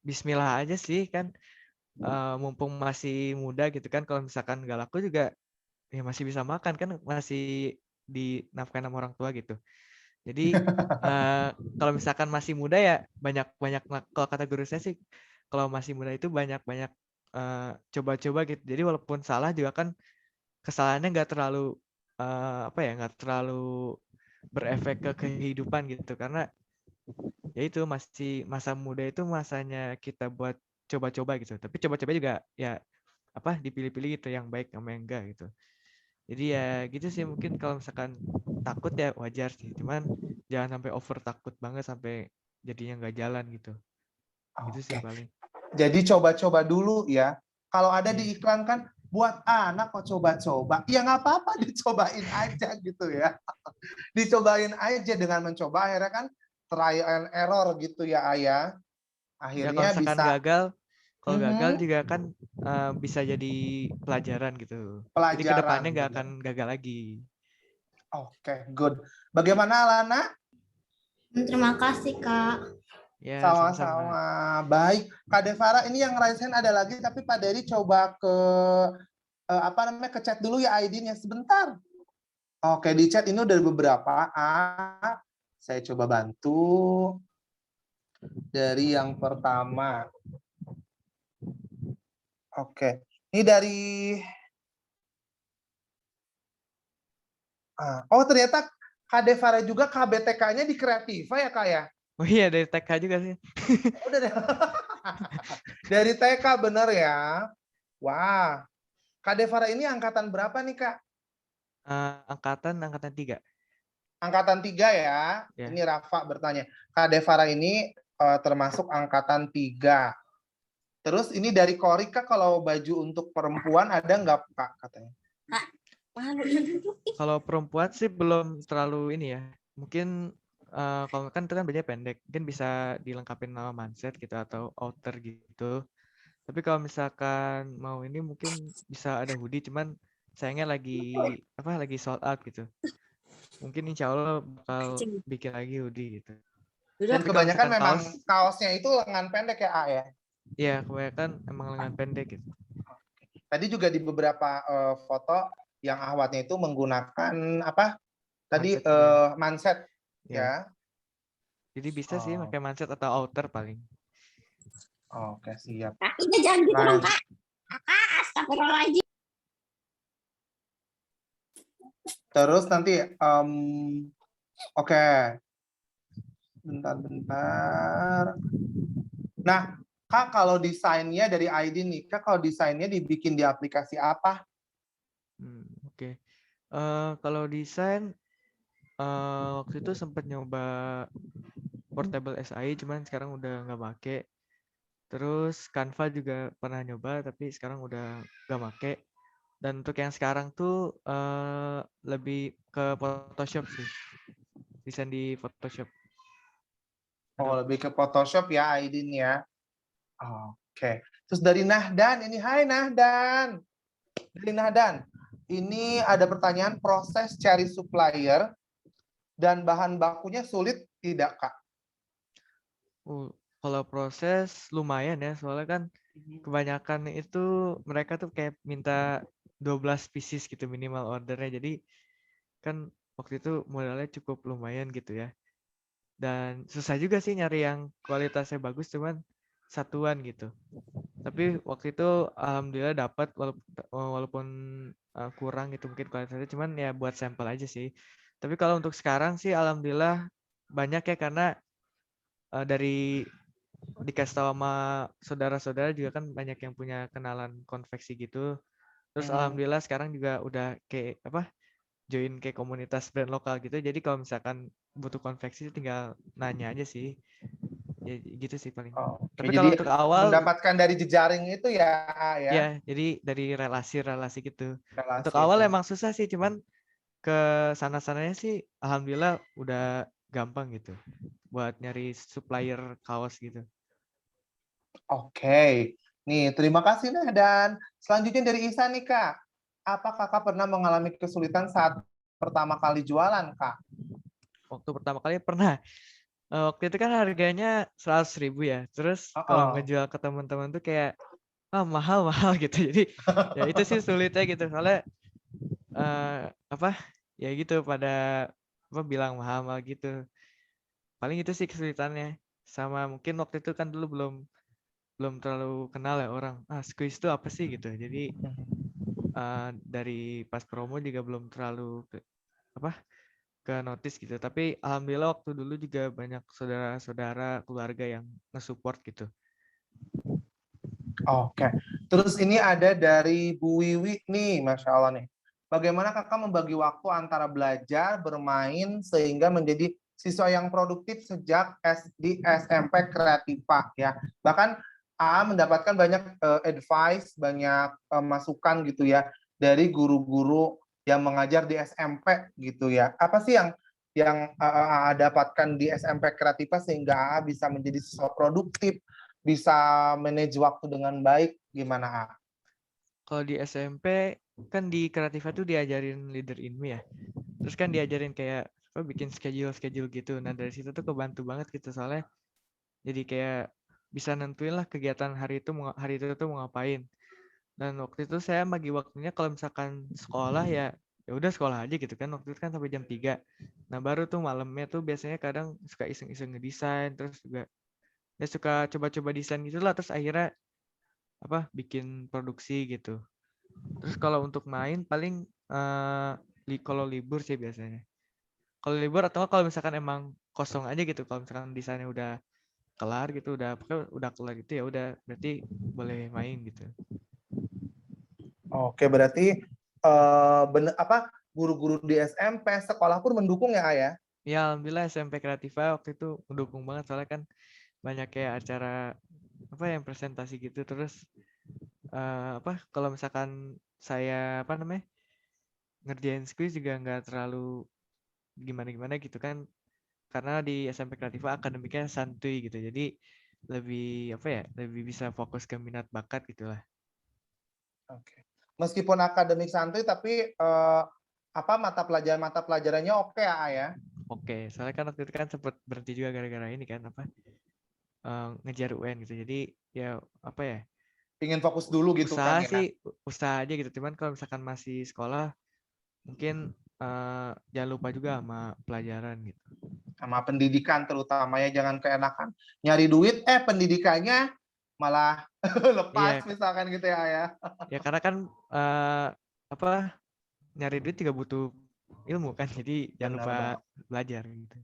bismillah aja sih kan, mumpung masih muda gitu kan, kalau misalkan nggak laku juga ya masih bisa makan kan, masih dinafkahin sama orang tua gitu. Jadi kalau misalkan masih muda ya banyak kalau kata guru saya sih, kalau masih muda itu banyak coba-coba gitu. Jadi walaupun salah juga kan kesalahannya nggak terlalu nggak terlalu berefek ke kehidupan gitu, karena ya itu masih masa muda itu masanya kita buat coba-coba gitu. Tapi coba-coba juga ya dipilih-pilih gitu yang baik sama yang enggak gitu. Jadi ya gitu sih, mungkin kalau misalkan takut ya wajar sih, cuman jangan sampai over takut banget sampai jadinya nggak jalan gitu. Itu sih Oke. paling. Jadi coba-coba dulu ya. Kalau ada Iya. di iklan kan buat anak kok coba-coba. Ya nggak apa-apa, dicobain aja gitu ya. Dicobain aja, dengan mencoba akhirnya kan trial and error gitu ya Ayah. Ya Akhirnya kalau misalkan bisa kalau gagal juga kan bisa jadi pelajaran gitu. Jadi pelajaran. kedepannya nggak bener. akan gagal lagi. Oke, good. Bagaimana Alana? Terima kasih Kak. Ya, sama-sama. Sama-sama. Baik. Kak Devara, ini yang raise hand ada lagi, tapi Pak Dery coba ke ke chat dulu ya ID-nya sebentar. Oke, di chat ini udah beberapa. Saya coba bantu. Dari yang pertama. Oke. Ini dari oh, ternyata Kak Devara juga KBTK-nya di Kreativa ya, Kak ya? Oh iya, dari TK juga sih. Oh, dari TK bener ya. Wah. Kak Devara ini angkatan berapa nih, Kak? Angkatan 3. Angkatan 3 ya. Ya. Ini Rafa bertanya. Kak Devara ini termasuk angkatan 3. Terus ini dari Korika, kalau baju untuk perempuan ada nggak, Kak, katanya? Kalau perempuan sih belum terlalu ini ya. Mungkin kalau kan itu kan bajunya pendek, mungkin bisa dilengkapin sama manset gitu atau outer gitu. Tapi kalau misalkan mau ini mungkin bisa ada hoodie, cuman sayangnya lagi sold out gitu. Mungkin insya Allah bakal bikin lagi hoodie gitu. Dan kebanyakan memang kaosnya itu lengan pendek ya, A ya? Iya, kebanyakan emang lengan pendek gitu. Tadi juga di beberapa foto yang ahwatnya itu menggunakan apa? Tadi manset ya. Jadi bisa sih pakai manset atau outer paling. Oke, siap. Kakinya jangan gitu dong Kak. Kakak, astagfirullahaladzim. Terus nanti oke. Bentar. Nah, Kak, kalau desainnya dari Aidin nih, Kak, kalau desainnya dibikin di aplikasi apa? Oke. Kalau desain waktu itu sempat nyoba Portable SI, cuman sekarang udah nggak make. Terus Canva juga pernah nyoba, tapi sekarang udah nggak make. Dan untuk yang sekarang tuh lebih ke Photoshop sih, desain di Photoshop. Oh, lebih ke Photoshop ya, Aidin ya. Oke. Terus dari Nahdan, ini hai Nahdan. Dari Nahdan, ini ada pertanyaan proses cari supplier dan bahan bakunya sulit tidak, Kak? Kalau proses lumayan ya, soalnya kan kebanyakan itu mereka tuh kayak minta 12 pieces gitu minimal ordernya. Jadi kan waktu itu modalnya cukup lumayan gitu ya. Dan susah juga sih nyari yang kualitasnya bagus, cuman satuan gitu. Tapi waktu itu alhamdulillah dapat walaupun kurang gitu mungkin kualitasnya, cuman ya buat sampel aja sih. Tapi kalau untuk sekarang sih alhamdulillah banyak ya, karena dari dikasih tahu sama saudara-saudara juga kan banyak yang punya kenalan konveksi gitu. Terus alhamdulillah sekarang juga udah kayak join kayak komunitas brand lokal gitu. Jadi kalau misalkan butuh konveksi tinggal nanya aja sih. Ya gitu sih paling. Tapi Jadi kalau untuk awal mendapatkan dari jejaring itu ya, ya. ya jadi dari relasi-relasi gitu. Relasi Untuk awal itu. emang susah sih, cuman ke sana-sananya sih alhamdulillah udah gampang gitu buat nyari supplier kaos gitu. Oke. Nih, terima kasih Nah. Dan selanjutnya dari Isa nih, Kak. Apa Kakak pernah mengalami kesulitan saat pertama kali jualan, Kak? Waktu pertama kali pernah. Waktu itu kan harganya 100.000 ya. Terus kalau ngejual ke teman-teman tuh kayak mahal-mahal gitu. Jadi ya itu sih sulitnya gitu. Soalnya ya gitu pada bilang mahal-mahal gitu. Paling itu sih kesulitannya. Sama mungkin waktu itu kan dulu belum terlalu kenal ya orang. Squeeze itu apa sih gitu. Jadi dari pas promo juga belum terlalu ke notice gitu. Tapi alhamdulillah waktu dulu juga banyak saudara-saudara keluarga yang nge-support gitu. Oke. Terus ini ada dari Bu Wiwi nih, Masya Allah nih. Bagaimana Kakak membagi waktu antara belajar, bermain, sehingga menjadi siswa yang produktif sejak di SMP Kreativa ya. Bahkan mendapatkan banyak advice, banyak masukan gitu ya dari guru-guru yang mengajar di SMP gitu ya. Apa sih yang dapatkan di SMP Kreativa sehingga bisa menjadi siswa produktif, bisa manage waktu dengan baik, gimana? Kalau di SMP kan di Kreativa tuh diajarin leader in me ya. Terus kan diajarin kayak bikin schedule gitu. Nah dari situ tuh kebantu banget gitu, soalnya jadi kayak bisa nentuin lah kegiatan hari itu tuh mau ngapain. Dan waktu itu saya bagi waktunya kalau misalkan sekolah ya udah sekolah aja gitu kan. Waktu itu kan sampai jam 3. Nah baru tuh malamnya tuh biasanya kadang suka iseng-iseng ngedesain, terus juga ya suka coba-coba desain gitulah, terus akhirnya bikin produksi gitu. Terus kalau untuk main paling kalau libur sih biasanya. Kalau libur atau kalau misalkan emang kosong aja gitu, kalau misalkan desainnya udah kelar gitu, udah kelar gitu ya udah berarti boleh main gitu. Oke, berarti guru-guru di SMP sekolah pun mendukung ya, Ayah? Ya alhamdulillah SMP Kreativa waktu itu mendukung banget, soalnya kan banyak kayak acara yang presentasi gitu. Terus kalau misalkan saya ngerjain squeeze juga nggak terlalu gimana-gimana gitu kan, karena di SMP Kreativa akademiknya santuy gitu, jadi lebih lebih bisa fokus ke minat bakat gitulah. Oke. Meskipun akademik santuy tapi mata pelajarannya oke ya, Ayah? Oke, soalnya kan waktu itu kan sempat berhenti juga gara-gara ini kan ngejar UN gitu, jadi ya Ingin fokus dulu gitu usaha kan ya? sih usaha aja gitu. Cuman kalau misalkan masih sekolah mungkin jangan lupa juga sama pelajaran gitu. Sama pendidikan terutama ya, jangan keenakan nyari duit pendidikannya malah lepas misalkan gitu ya, Ayah. Ya karena kan nyari duit juga butuh ilmu kan, jadi jangan lupa belajar gitu.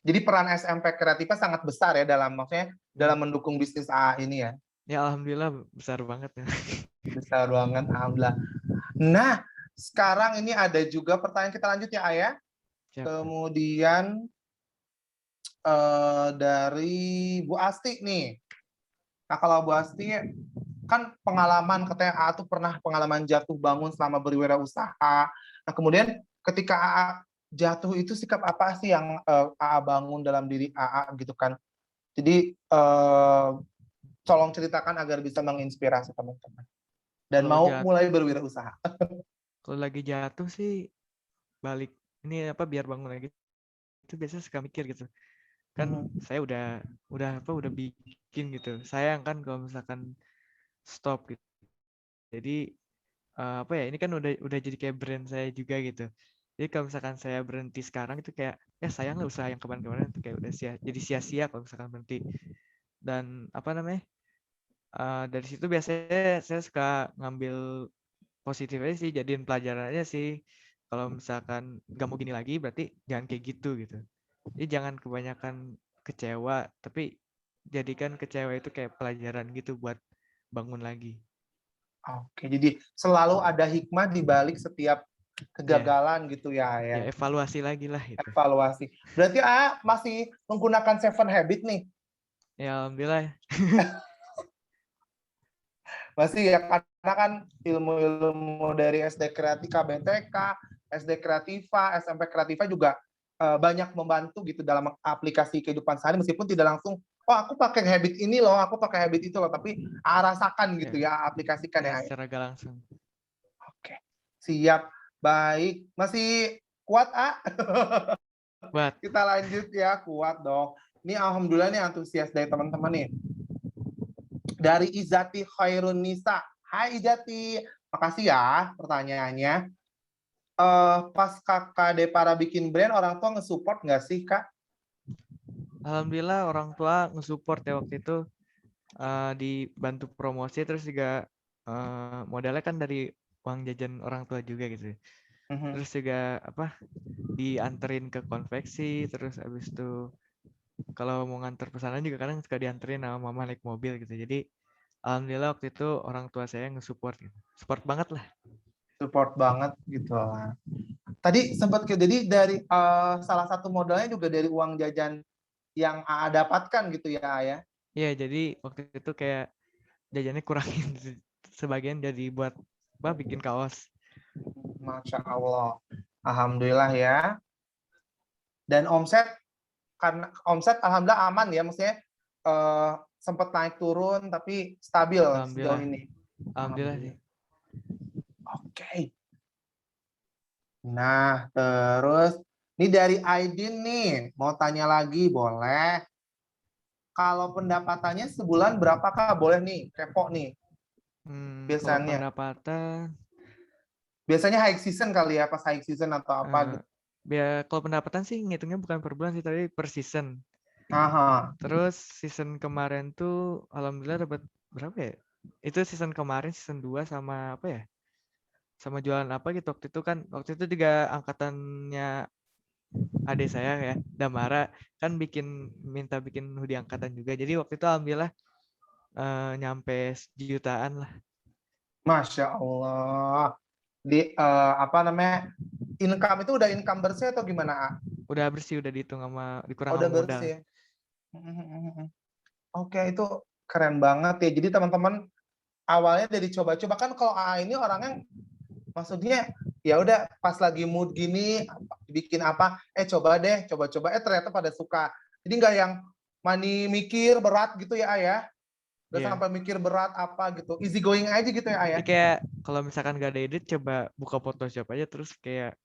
Jadi peran SMP Kreativa sangat besar ya maksudnya dalam mendukung bisnis AA ini ya. Ya alhamdulillah besar banget ya. Besar banget, alhamdulillah. Nah, sekarang ini ada juga pertanyaan, kita lanjut ya Ayah. Siap. Kemudian dari Bu Asti nih. Nah, kalau Bu Asti kan pengalaman katanya AA tuh pernah pengalaman jatuh bangun selama berwirausaha. Nah, kemudian ketika AA jatuh itu sikap apa sih yang AA bangun dalam diri AA gitu kan. Jadi tolong ceritakan agar bisa menginspirasi teman-teman. Dan Kalau mau jatuh- mulai berwirausaha. Kalau lagi jatuh sih balik ini apa biar bangun lagi. Itu biasanya suka mikir gitu. Kan saya udah bikin gitu. Sayang kan kalau misalkan stop gitu. Jadi apa ya, ini kan udah jadi kayak brand saya juga gitu. Jadi kalau misalkan saya berhenti sekarang itu kayak sayang lah usaha yang kemarin-kemarin itu kayak udah jadi sia-sia kalau misalkan berhenti. Dan apa namanya? Dari situ biasanya saya suka ngambil positifnya sih, jadiin pelajarannya sih. Kalau misalkan nggak mau gini lagi berarti jangan kayak gitu. Jadi jangan kebanyakan kecewa, tapi jadikan kecewa itu kayak pelajaran gitu buat bangun lagi. Oke, jadi selalu ada hikmah di balik setiap kegagalan gitu ya. Ya evaluasi lagi lah itu. Evaluasi. Berarti masih menggunakan 7 Habit nih? Ya alhamdulillah. Masih ya, karena kan ilmu-ilmu dari SD Kreatika BTK, SD Kreativa, SMP Kreativa juga banyak membantu gitu dalam aplikasi kehidupan sehari, meskipun tidak langsung, oh aku pakai habit ini loh, aku pakai habit itu loh, tapi rasakan gitu ya, aplikasikan ya. Secara gak langsung. Oke, siap. Baik, masih kuat, Kuat. Kita lanjut ya, kuat dong. Ini alhamdulillah nih antusias dari teman-teman nih. Dari Izati Khairun Nisa. Hai Izati, makasih ya pertanyaannya. Pas kakak Depara bikin brand, orang tua nge-support nggak sih Kak? Alhamdulillah orang tua nge-support ya waktu itu, dibantu promosi, terus juga modalnya kan dari uang jajan orang tua juga gitu. Terus juga dianterin ke konveksi, terus abis itu kalau mau nganter pesanan juga kadang suka dianterin sama mama naik mobil gitu. Jadi alhamdulillah waktu itu orang tua saya nge-support gitu. Support banget lah. Support banget gitu lah. Tadi sempat jadi dari salah satu modalnya juga dari uang jajan yang AA dapatkan gitu ya. Iya, jadi waktu itu kayak jajannya kurangin sebagian jadi buat bikin kaos. Masya Allah. Alhamdulillah ya. Dan omset, karena omset alhamdulillah aman ya, maksudnya sempat naik turun tapi stabil sejauh ini. Alhamdulillah sih. Oke. Nah, terus ini dari Aidin nih, mau tanya lagi boleh? Kalau pendapatannya sebulan berapakah? Boleh nih, kepo nih. Biasanya. Kalau pendapatan. Biasanya high season kali ya, pas high season atau apa gitu. Kalau pendapatan sih ngitungnya bukan per bulan sih, tapi per season. Terus season kemarin tuh alhamdulillah dapat berapa ya? Itu season kemarin, season 2 sama apa ya? Sama jualan apa gitu waktu itu juga angkatannya adik saya ya, Damara kan minta bikin hoodie angkatan juga. Jadi waktu itu alhamdulillah nyampe jutaan lah. Masya Allah. Di income itu udah income bersih atau gimana? Udah bersih, udah dihitung sama dikurang udah modal. Bersih. Oke, itu keren banget ya. Jadi teman-teman awalnya dari coba-coba, kan kalau AA ini orangnya maksudnya ya udah pas lagi mood gini bikin apa, coba deh, coba-coba, ternyata pada suka. Jadi nggak yang mani mikir berat gitu ya Ayah. Nggak sampai mikir berat apa gitu, easy going aja gitu ya Ayah. Kayak kalau misalkan nggak ada ide, coba buka Photoshop aja terus kayak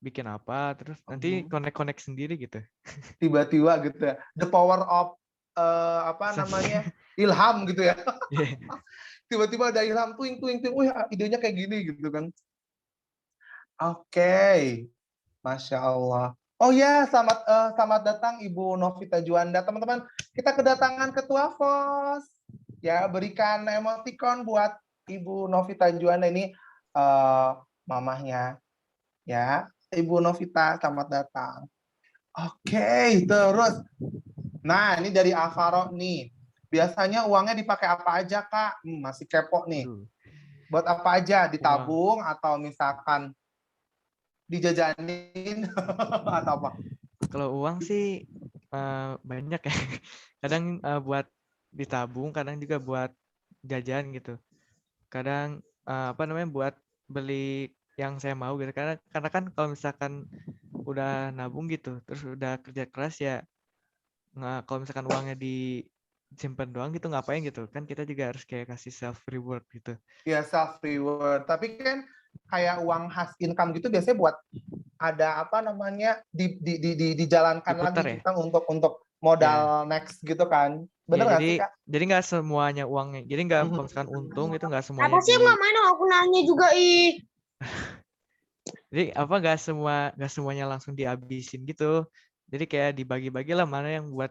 bikin apa, terus nanti connect sendiri gitu. Tiba-tiba gitu ya, the power of ilham gitu ya. Tiba-tiba ada ilham, tuing, idenya kayak gini gitu kan. Oke. Masya Allah. Oh ya, selamat datang Ibu Novita Juanda. Teman-teman, kita kedatangan Ketua FOS. Ya, berikan emoticon buat Ibu Novita Juanda ini, mamahnya. Ya, Ibu Novita, selamat datang. Oke, terus. Nah, ini dari Alvaro nih. Biasanya uangnya dipakai apa aja, Kak? Masih kepo nih. Tuh, Buat apa aja? Ditabung atau misalkan dijajanin atau apa? kalau uang sih banyak ya. Kadang buat ditabung, kadang juga buat jajan gitu. Kadang buat beli yang saya mau gitu. Karena kan kalau misalkan udah nabung gitu, terus udah kerja keras ya, kalau misalkan uangnya disimpan doang gitu ngapain gitu kan, kita juga harus kayak kasih self reward gitu. Ya, self reward. Tapi kan kayak uang khas income gitu biasanya buat ada apa namanya dijalankan Diputar lagi ya? kita untuk modal next gitu kan. Bener Ya, nggak sih, Kak? jadi nggak semuanya uangnya, jadi nggak kalau misalkan untung itu nggak semuanya Apa sih Mak Mano? Aku nanya juga ih. jadi nggak semuanya langsung dihabisin gitu. Jadi kayak dibagi-bagi lah mana yang buat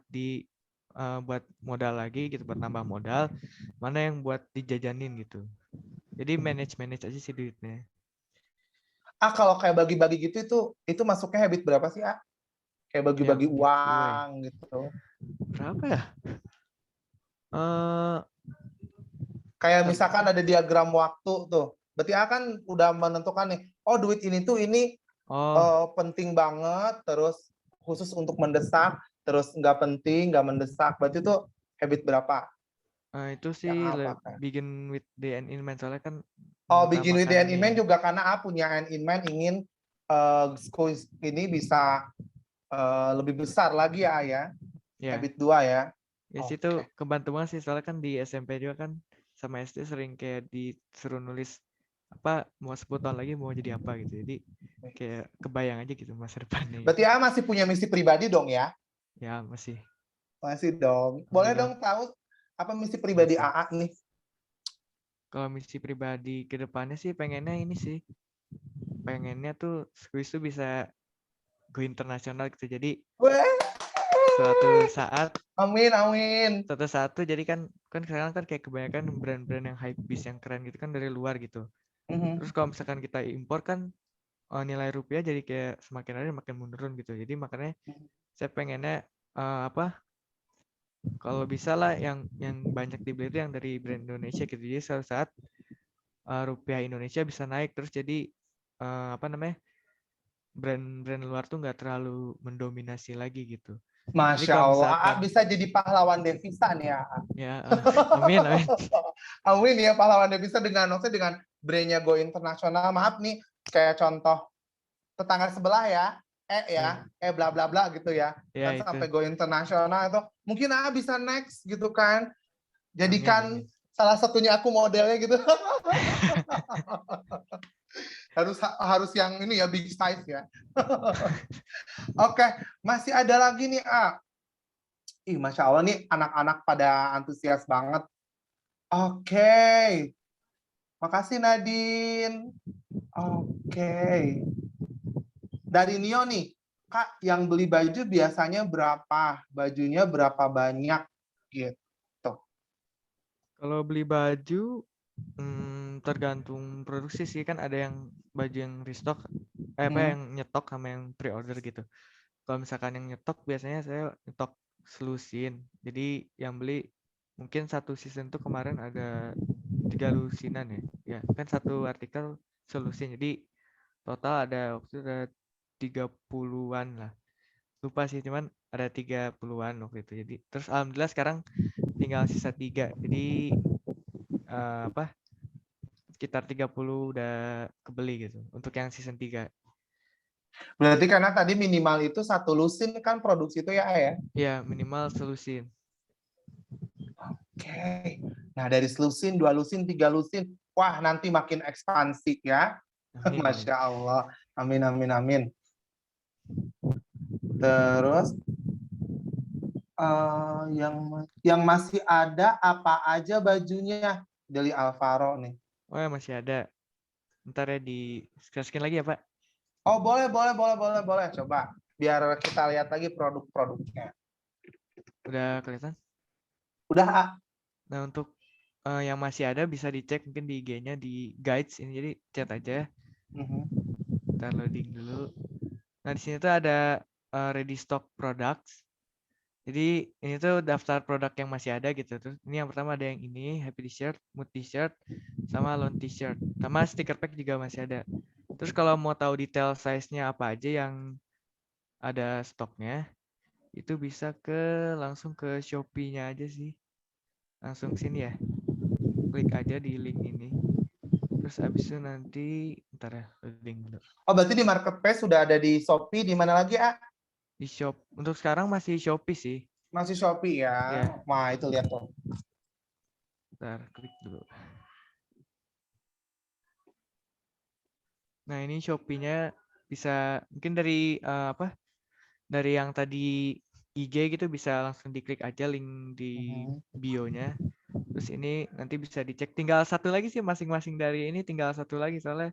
buat modal lagi gitu, buat nambah modal, mana yang buat dijajanin gitu. Jadi manage aja sih duitnya. Kalau kayak bagi-bagi gitu itu masuknya habit berapa sih, Kayak bagi-bagi Yang uang gitu. berapa ya? Eh Kayak misalkan ada diagram waktu tuh. Berarti kan udah menentukan nih, oh duit ini tuh penting banget, terus khusus untuk mendesak, terus nggak penting, nggak mendesak. Berarti itu habit berapa? itu sih Yang apa, Kak? begin with the end in mind, soalnya kan Begin with the end in mengutamakan mind juga karena punya end in mind ingin school ini bisa lebih besar lagi ya. ya. Habit 2 ya. Ya situ kebantu banget sih, soalnya kan di SMP juga kan sama SD sering kayak disuruh nulis mau 10 tahun lagi mau jadi apa gitu. Jadi kayak kebayang aja gitu masa depannya. Berarti masih punya misi pribadi dong ya? Ya masih. Masih dong. Boleh dong tahu apa misi pribadi AA nih? Kalau misi pribadi ke depannya sih pengennya ini sih. Pengennya tuh Squeeze tuh bisa go internasional gitu. Jadi suatu saat tuh jadi kan sekarang kan kayak kebanyakan brand-brand yang hypebeast yang keren gitu kan dari luar gitu. Terus kalau misalkan kita impor kan nilai rupiah jadi kayak semakin hari makin menurun gitu. Jadi makanya saya pengennya kalau bisa lah yang banyak dibeli itu yang dari brand Indonesia gitu. Jadi suatu saat rupiah Indonesia bisa naik, terus jadi brand-brand luar tuh nggak terlalu mendominasi lagi gitu. Masya Allah, bisa jadi pahlawan devisa nih ya. Ya, amin. Amin ya, pahlawan devisa dengan brandnya go internasional. Maaf nih, kayak contoh tetangga sebelah ya, bla bla bla gitu ya. Ya kan sampai go internasional itu mungkin bisa next gitu kan. Jadikan salah satunya aku modelnya gitu. harus yang ini ya, big size ya. Oke, masih ada lagi nih, Masya Allah nih anak-anak pada antusias banget. Oke. Makasih Nadine. Oke. Dari Nio nih, Kak, yang beli baju biasanya berapa? Bajunya berapa banyak gitu? Kalau beli baju tergantung produksi sih, kan ada yang baju yang restock, yang nyetok sama yang pre-order gitu. Kalau misalkan yang nyetok biasanya saya nyetok selusin. Jadi yang beli mungkin satu season tuh kemarin ada 3 lusinan ya. Kan satu artikel selusin. Jadi total ada waktu itu ada 30-an lah. Lupa sih, cuman ada 30-an waktu itu. Jadi terus alhamdulillah sekarang tinggal sisa 3. Jadi sekitar 30 udah kebeli gitu untuk yang season 3. Berarti karena tadi minimal itu satu lusin kan produksi itu ya? Iya, minimal selusin. Oke. Nah, dari selusin, 2 lusin, 3 lusin. Wah, nanti makin ekspansi ya. Amin. Masya Allah. Amin, amin, amin. Terus yang masih ada apa aja bajunya dari Alvaro nih? Oh ya, masih ada. Ntar ya di screen lagi ya Pak. Oh boleh. Coba biar kita lihat lagi produk-produknya. Udah kelihatan? Udah. Nah untuk yang masih ada bisa dicek mungkin di IG-nya di guides ini, jadi chat aja. Ntar loading dulu. Nah di sini tuh ada ready stock products. Jadi ini tuh daftar produk yang masih ada gitu. Terus ini yang pertama ada yang ini, happy t-shirt, mood t-shirt, sama lone t-shirt. Sama sticker pack juga masih ada. Terus kalau mau tahu detail size-nya apa aja yang ada stoknya, itu bisa langsung ke Shopee-nya aja sih. Langsung sini ya. Klik aja di link ini. Terus habis itu nanti, ntar ya, loading dulu. Oh, berarti di marketplace sudah ada di Shopee, di mana lagi, A? Di shop, untuk sekarang masih Shopee sih. Masih Shopee ya. Ya. Wah, itu lihat tuh. Ntar, klik dulu. Nah, ini Shopee-nya bisa, mungkin dari dari yang tadi IG gitu bisa langsung diklik aja link di bio-nya. Terus ini nanti bisa dicek. Tinggal satu lagi sih masing-masing dari ini, tinggal satu lagi soalnya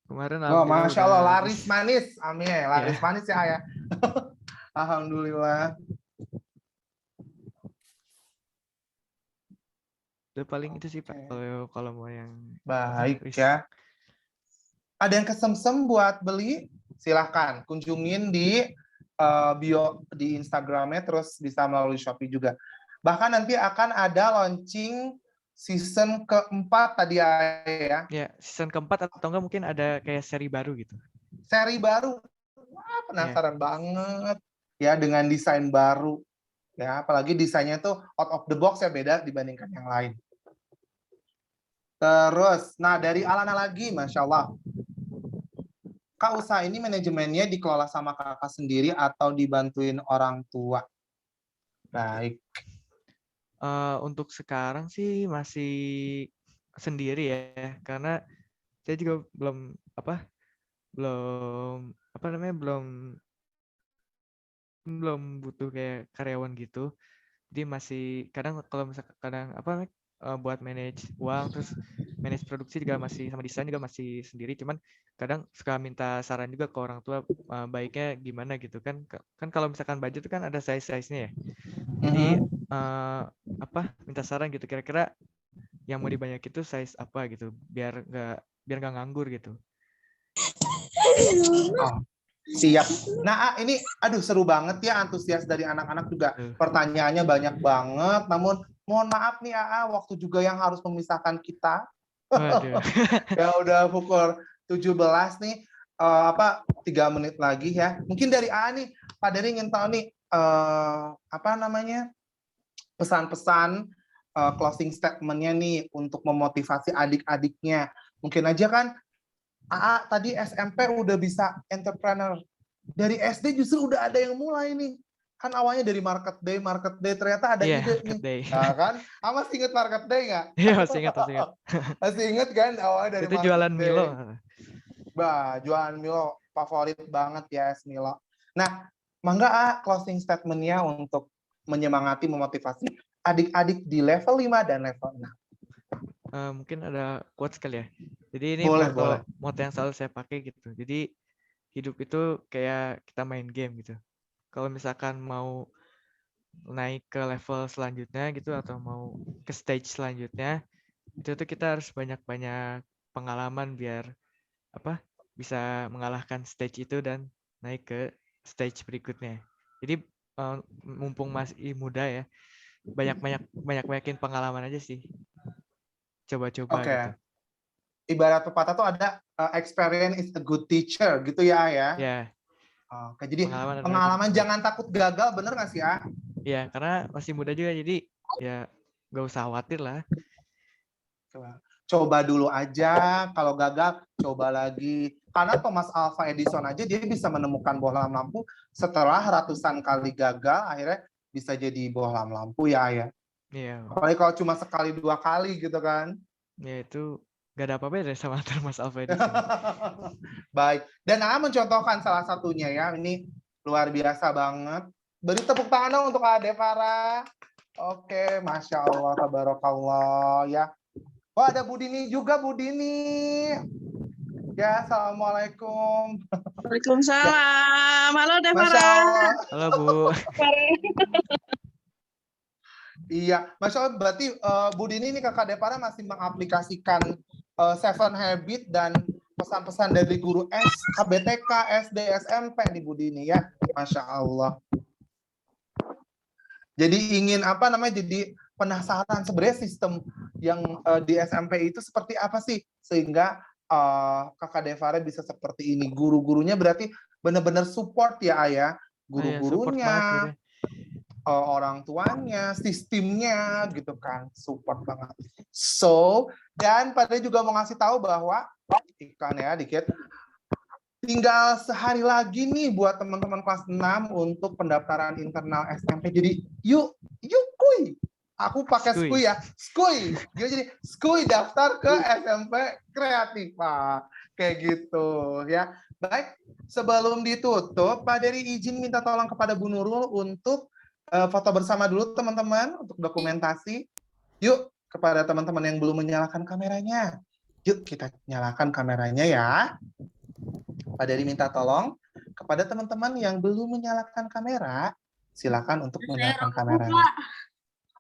kemarin Oh, alhamdulillah Masya Allah, udah laris habis. manis. Amin. Laris Ya. manis ya, Ayah. Alhamdulillah. Itu paling itu sih Pak, Oke. kalau mau yang Baik wis. ya. Ada yang kesemsem buat beli? Silahkan kunjungin di bio di Instagramnya, terus bisa melalui Shopee juga. Bahkan nanti akan ada launching season keempat tadi ya. Ya, season keempat atau enggak mungkin ada kayak seri baru gitu. Seri baru. Wah, penasaran banget ya dengan desain baru. Ya, apalagi desainnya tuh out of the box ya, beda dibandingkan yang lain. Terus, nah dari Alana lagi, Masya Allah. Kak, usaha ini manajemennya dikelola sama kakak sendiri atau dibantuin orang tua? Baik. Untuk sekarang sih masih sendiri ya, karena saya juga belum butuh kayak karyawan gitu. Jadi masih kadang kalau misalkan buat manage uang, terus manage produksi juga masih, sama desain juga masih sendiri. Cuman kadang suka minta saran juga ke orang tua, baiknya gimana gitu kan. Kan kalau misalkan budget itu kan ada size-nya ya. Jadi minta saran gitu, kira-kira yang mau dibanyak itu size apa gitu, biar nggak nganggur gitu. Oh, siap. Nah, ini aduh seru banget ya, antusias dari anak-anak juga. Pertanyaannya banyak banget, namun mohon maaf nih AA, waktu juga yang harus memisahkan kita. Waduh. Ya udah pukul 17 nih. 3 menit lagi ya. Mungkin dari AA nih, Pak Dery ingin tahu nih pesan-pesan closing statement-nya nih untuk memotivasi adik-adiknya. Mungkin aja kan AA tadi SMP udah bisa entrepreneur. Dari SD justru udah ada yang mulai nih. Kan awalnya dari market day ternyata ada ide nih. Nah, kan? Masih inget market day nggak? Iya, masih ingat. Masih inget kan awalnya dari itu market jualan day. Milo. Bah, jualan Milo favorit banget ya, es Milo. Nah, mangga closing statement-nya untuk menyemangati, memotivasi adik-adik di level 5 dan level 6. Mungkin ada quotes kali ya. Jadi ini boleh. motto yang selalu saya pakai gitu. Jadi hidup itu kayak kita main game gitu. Kalau misalkan mau naik ke level selanjutnya gitu atau mau ke stage selanjutnya, itu tuh kita harus banyak-banyak pengalaman biar bisa mengalahkan stage itu dan naik ke stage berikutnya. Jadi mumpung masih muda ya, banyakin pengalaman aja sih. Coba-coba gitu. Ibarat pepatah tuh ada experience is a good teacher gitu ya. Ya. Oke, jadi pengalaman jangan takut gagal, bener nggak sih ya? Iya, karena masih muda juga, jadi ya nggak usah khawatir lah. Coba dulu aja, kalau gagal coba lagi. Karena Thomas Alva Edison aja dia bisa menemukan bohlam lampu setelah ratusan kali gagal, akhirnya bisa jadi bohlam lampu ya. Iya. Apalagi kalau cuma sekali 2 kali gitu kan. Ya itu nggak ada apa-apa dari sama Thomas Alva Edison. Baik. Dan AA mencontohkan salah satunya ya. Ini luar biasa banget. Beri tepuk tangan dong untuk Ade Farah. Oke, Masya Allah, tabarakallah ya. Wah, ada Bu Dini juga, Bu Dini. Ya, assalamualaikum. Waalaikumsalam. Halo Ade Masya Farah. Allah. Halo Bu. Iya, Masya Allah, berarti Bu Dini ini Kakak Depara masih mengaplikasikan 7 Habit dan pesan-pesan dari guru KBTK, SD, SMP nih Bu Dini ya. Masya Allah. Jadi ingin apa namanya? Jadi penasaran sebenarnya sistem yang di SMP itu seperti apa sih sehingga Kakak Devara bisa seperti ini. Guru-gurunya berarti benar-benar support ya Ayah. Guru-gurunya, orang tuanya, sistemnya gitu kan, support banget. So, dan pada juga mau ngasih tahu bahwa ikan ya dikit. Tinggal sehari lagi nih buat teman-teman kelas 6 untuk pendaftaran internal SMP. Jadi yuk kuy. Aku pakai skuy ya. Skuy. Jadi skuy daftar ke SMP Kreativa. Kayak gitu ya. Baik, sebelum ditutup, Pak Dery izin minta tolong kepada Bu Nurul untuk foto bersama dulu teman-teman untuk dokumentasi. Yuk kepada teman-teman yang belum menyalakan kameranya. Yuk kita nyalakan kameranya ya. Pak Dery minta tolong kepada teman-teman yang belum menyalakan kamera, silakan untuk menyalakan kameranya.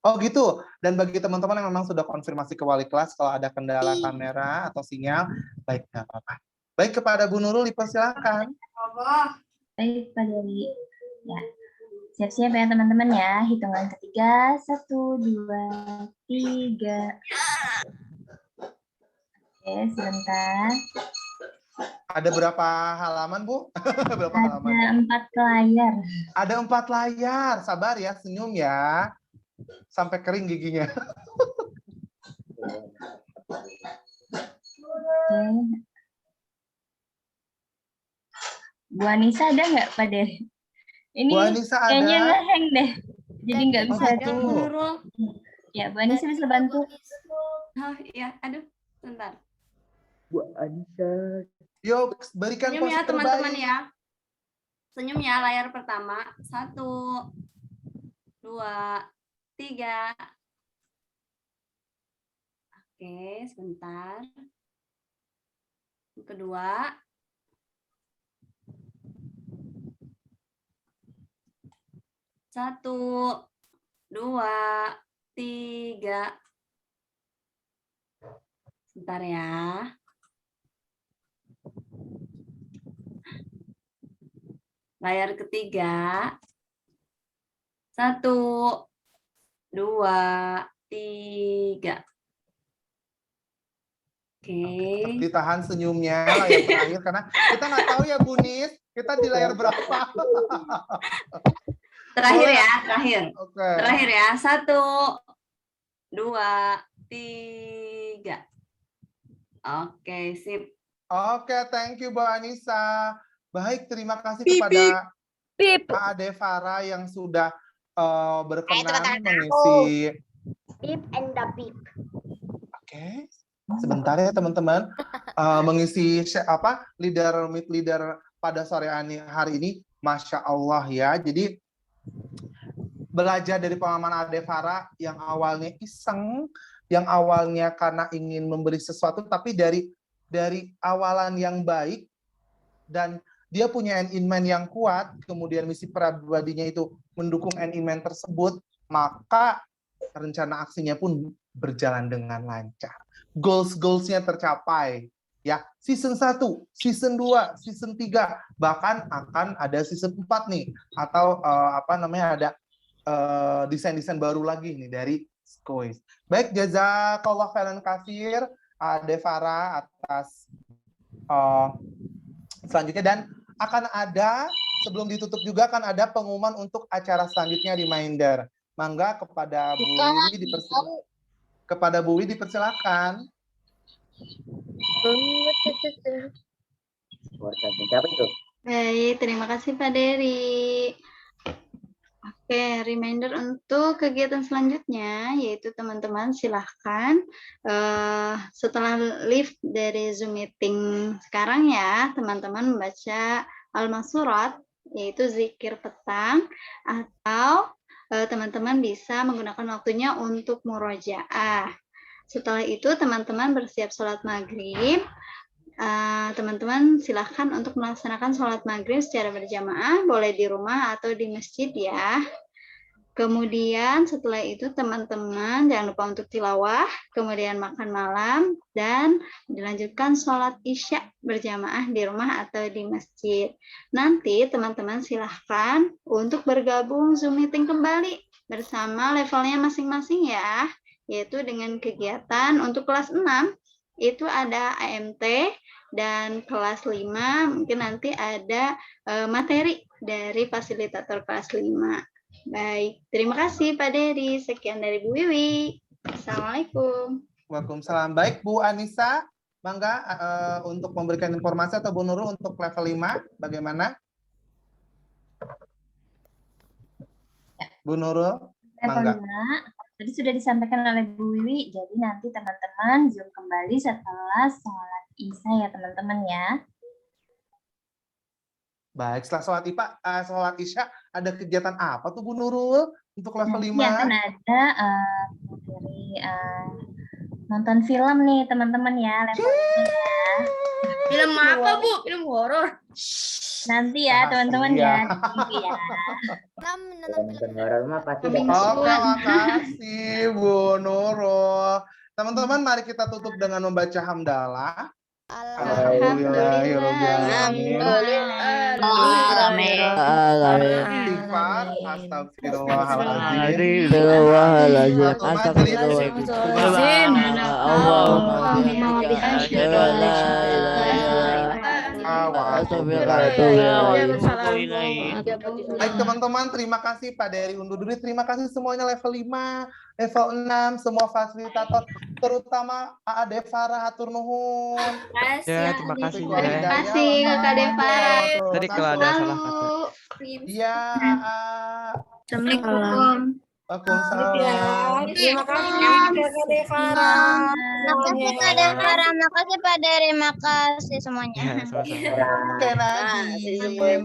Oh gitu. Dan bagi teman-teman yang memang sudah konfirmasi ke wali kelas kalau ada kendala kamera atau sinyal, baik nggak apa-apa. Baik kepada Bu Nurul dipersilakan. Baik Pak Dery. Ya. Siap-siap ya teman-teman ya. Hitungan ketiga, 1, 2, 3. Oke, sebentar. Ada berapa halaman, Bu? Berapa halaman? Ada 4 layar. Ada 4 layar. Sabar ya, senyum ya. Sampai kering giginya. Oke. Bu Anissa ada nggak, Pak Dery? Ini Bu Anissa ada. kayaknya ngeheng deh. Jadi nggak bisa gitu. Ya, Bu Anissa bisa bantu. Oh iya, aduh, bentar. Bu Anissa. Yuk, berikan Senyum pose ya teman-teman terbaik. ya. Senyum ya layar pertama. 1, 2, 3. Oke, sebentar. Yang kedua. Satu, 2, 3. Sebentar ya. Layar ketiga. 1, 2, 3. Oke. Ditahan senyumnya layar terakhir karena kita nggak tahu ya Bu Nis, kita di layar berapa. Terakhir ya, terakhir. Oke. Terakhir ya. 1, 2, 3. Oke, sip. Oke, thank you Bu Anissa. Baik, terima kasih kepada Kak Devara yang sudah berkenan mengisi. Beep and the beep. Oke, sebentar ya teman-teman. Mengisi leader pada sore hari ini, Masya Allah ya. Jadi belajar dari pengalaman Devara yang awalnya iseng, yang awalnya karena ingin memberi sesuatu, tapi dari awalan yang baik dan dia punya end in mind yang kuat, kemudian misi pribadinya itu mendukung end in mind tersebut, maka rencana aksinya pun berjalan dengan lancar. Goals-goalsnya tercapai. Ya, season 1, season 2, season 3, bahkan akan ada season 4 nih, atau ada desain-desain baru lagi nih dari Skois. Baik, jazakallah khairan katsir Devara atas selanjutnya, dan akan ada sebelum ditutup juga akan ada pengumuman untuk acara selanjutnya, reminder. Mangga kepada Bu Wi dipersilakan. Baik, terima kasih Pak Dery. Oke, reminder untuk kegiatan selanjutnya, yaitu teman-teman silahkan setelah live dari Zoom meeting sekarang ya, teman-teman membaca Al-Masurat, yaitu zikir petang, atau teman-teman bisa menggunakan waktunya untuk murojaah. Setelah itu teman-teman bersiap sholat maghrib. Teman-teman silahkan untuk melaksanakan sholat maghrib secara berjamaah, boleh di rumah atau di masjid ya. Kemudian setelah itu teman-teman jangan lupa untuk tilawah, kemudian makan malam, dan dilanjutkan sholat isya berjamaah di rumah atau di masjid. Nanti teman-teman silahkan untuk bergabung Zoom meeting kembali bersama levelnya masing-masing ya, yaitu dengan kegiatan untuk kelas 6 itu ada AMT, dan kelas 5 mungkin nanti ada materi dari fasilitator kelas 5. Baik, terima kasih Pak Dery. Sekian dari Bu Wiwi. Assalamualaikum. Waalaikumsalam. Baik Bu Anissa, mangga untuk memberikan informasi, atau Bu Nurul untuk level 5 bagaimana? Bu Nurul, Level mangga. 5, tadi sudah disampaikan oleh Bu Wiwi, jadi nanti teman-teman Zoom kembali setelah sholat Isya ya teman-teman ya. Baik, setelah sholat Isya, ada kegiatan apa tuh Bu Nurul untuk level 5? Nanti akan ada materi nonton film nih teman-teman ya, level 5 ya. Film apa, Bu? Film horor. Nanti ya teman-teman ya. Nanti ya. Nonton horor mah pasti Oke, makasih Bu Nurul. Teman-teman, mari kita tutup dengan membaca hamdalah. Alhamdulillahirobbilalamin. Istighfar, astagfirullahaladzim. Baik teman-teman, terima kasih Pak Dery undur diri, terima kasih semuanya level 5, level 6, semua fasilitator, terutama Aa Devara, hatur nuhun. Ya, terima kasih. Terima kasih Kak Devara. Tadi kalau ada salah kata. Iya, Assalamualaikum. Waalaikumsalam. Terima kasih Kak Devara. Makasih Kak Devara, makasih Pak Dery, makasih semuanya. Ya, sama-sama. Oke, Nadine.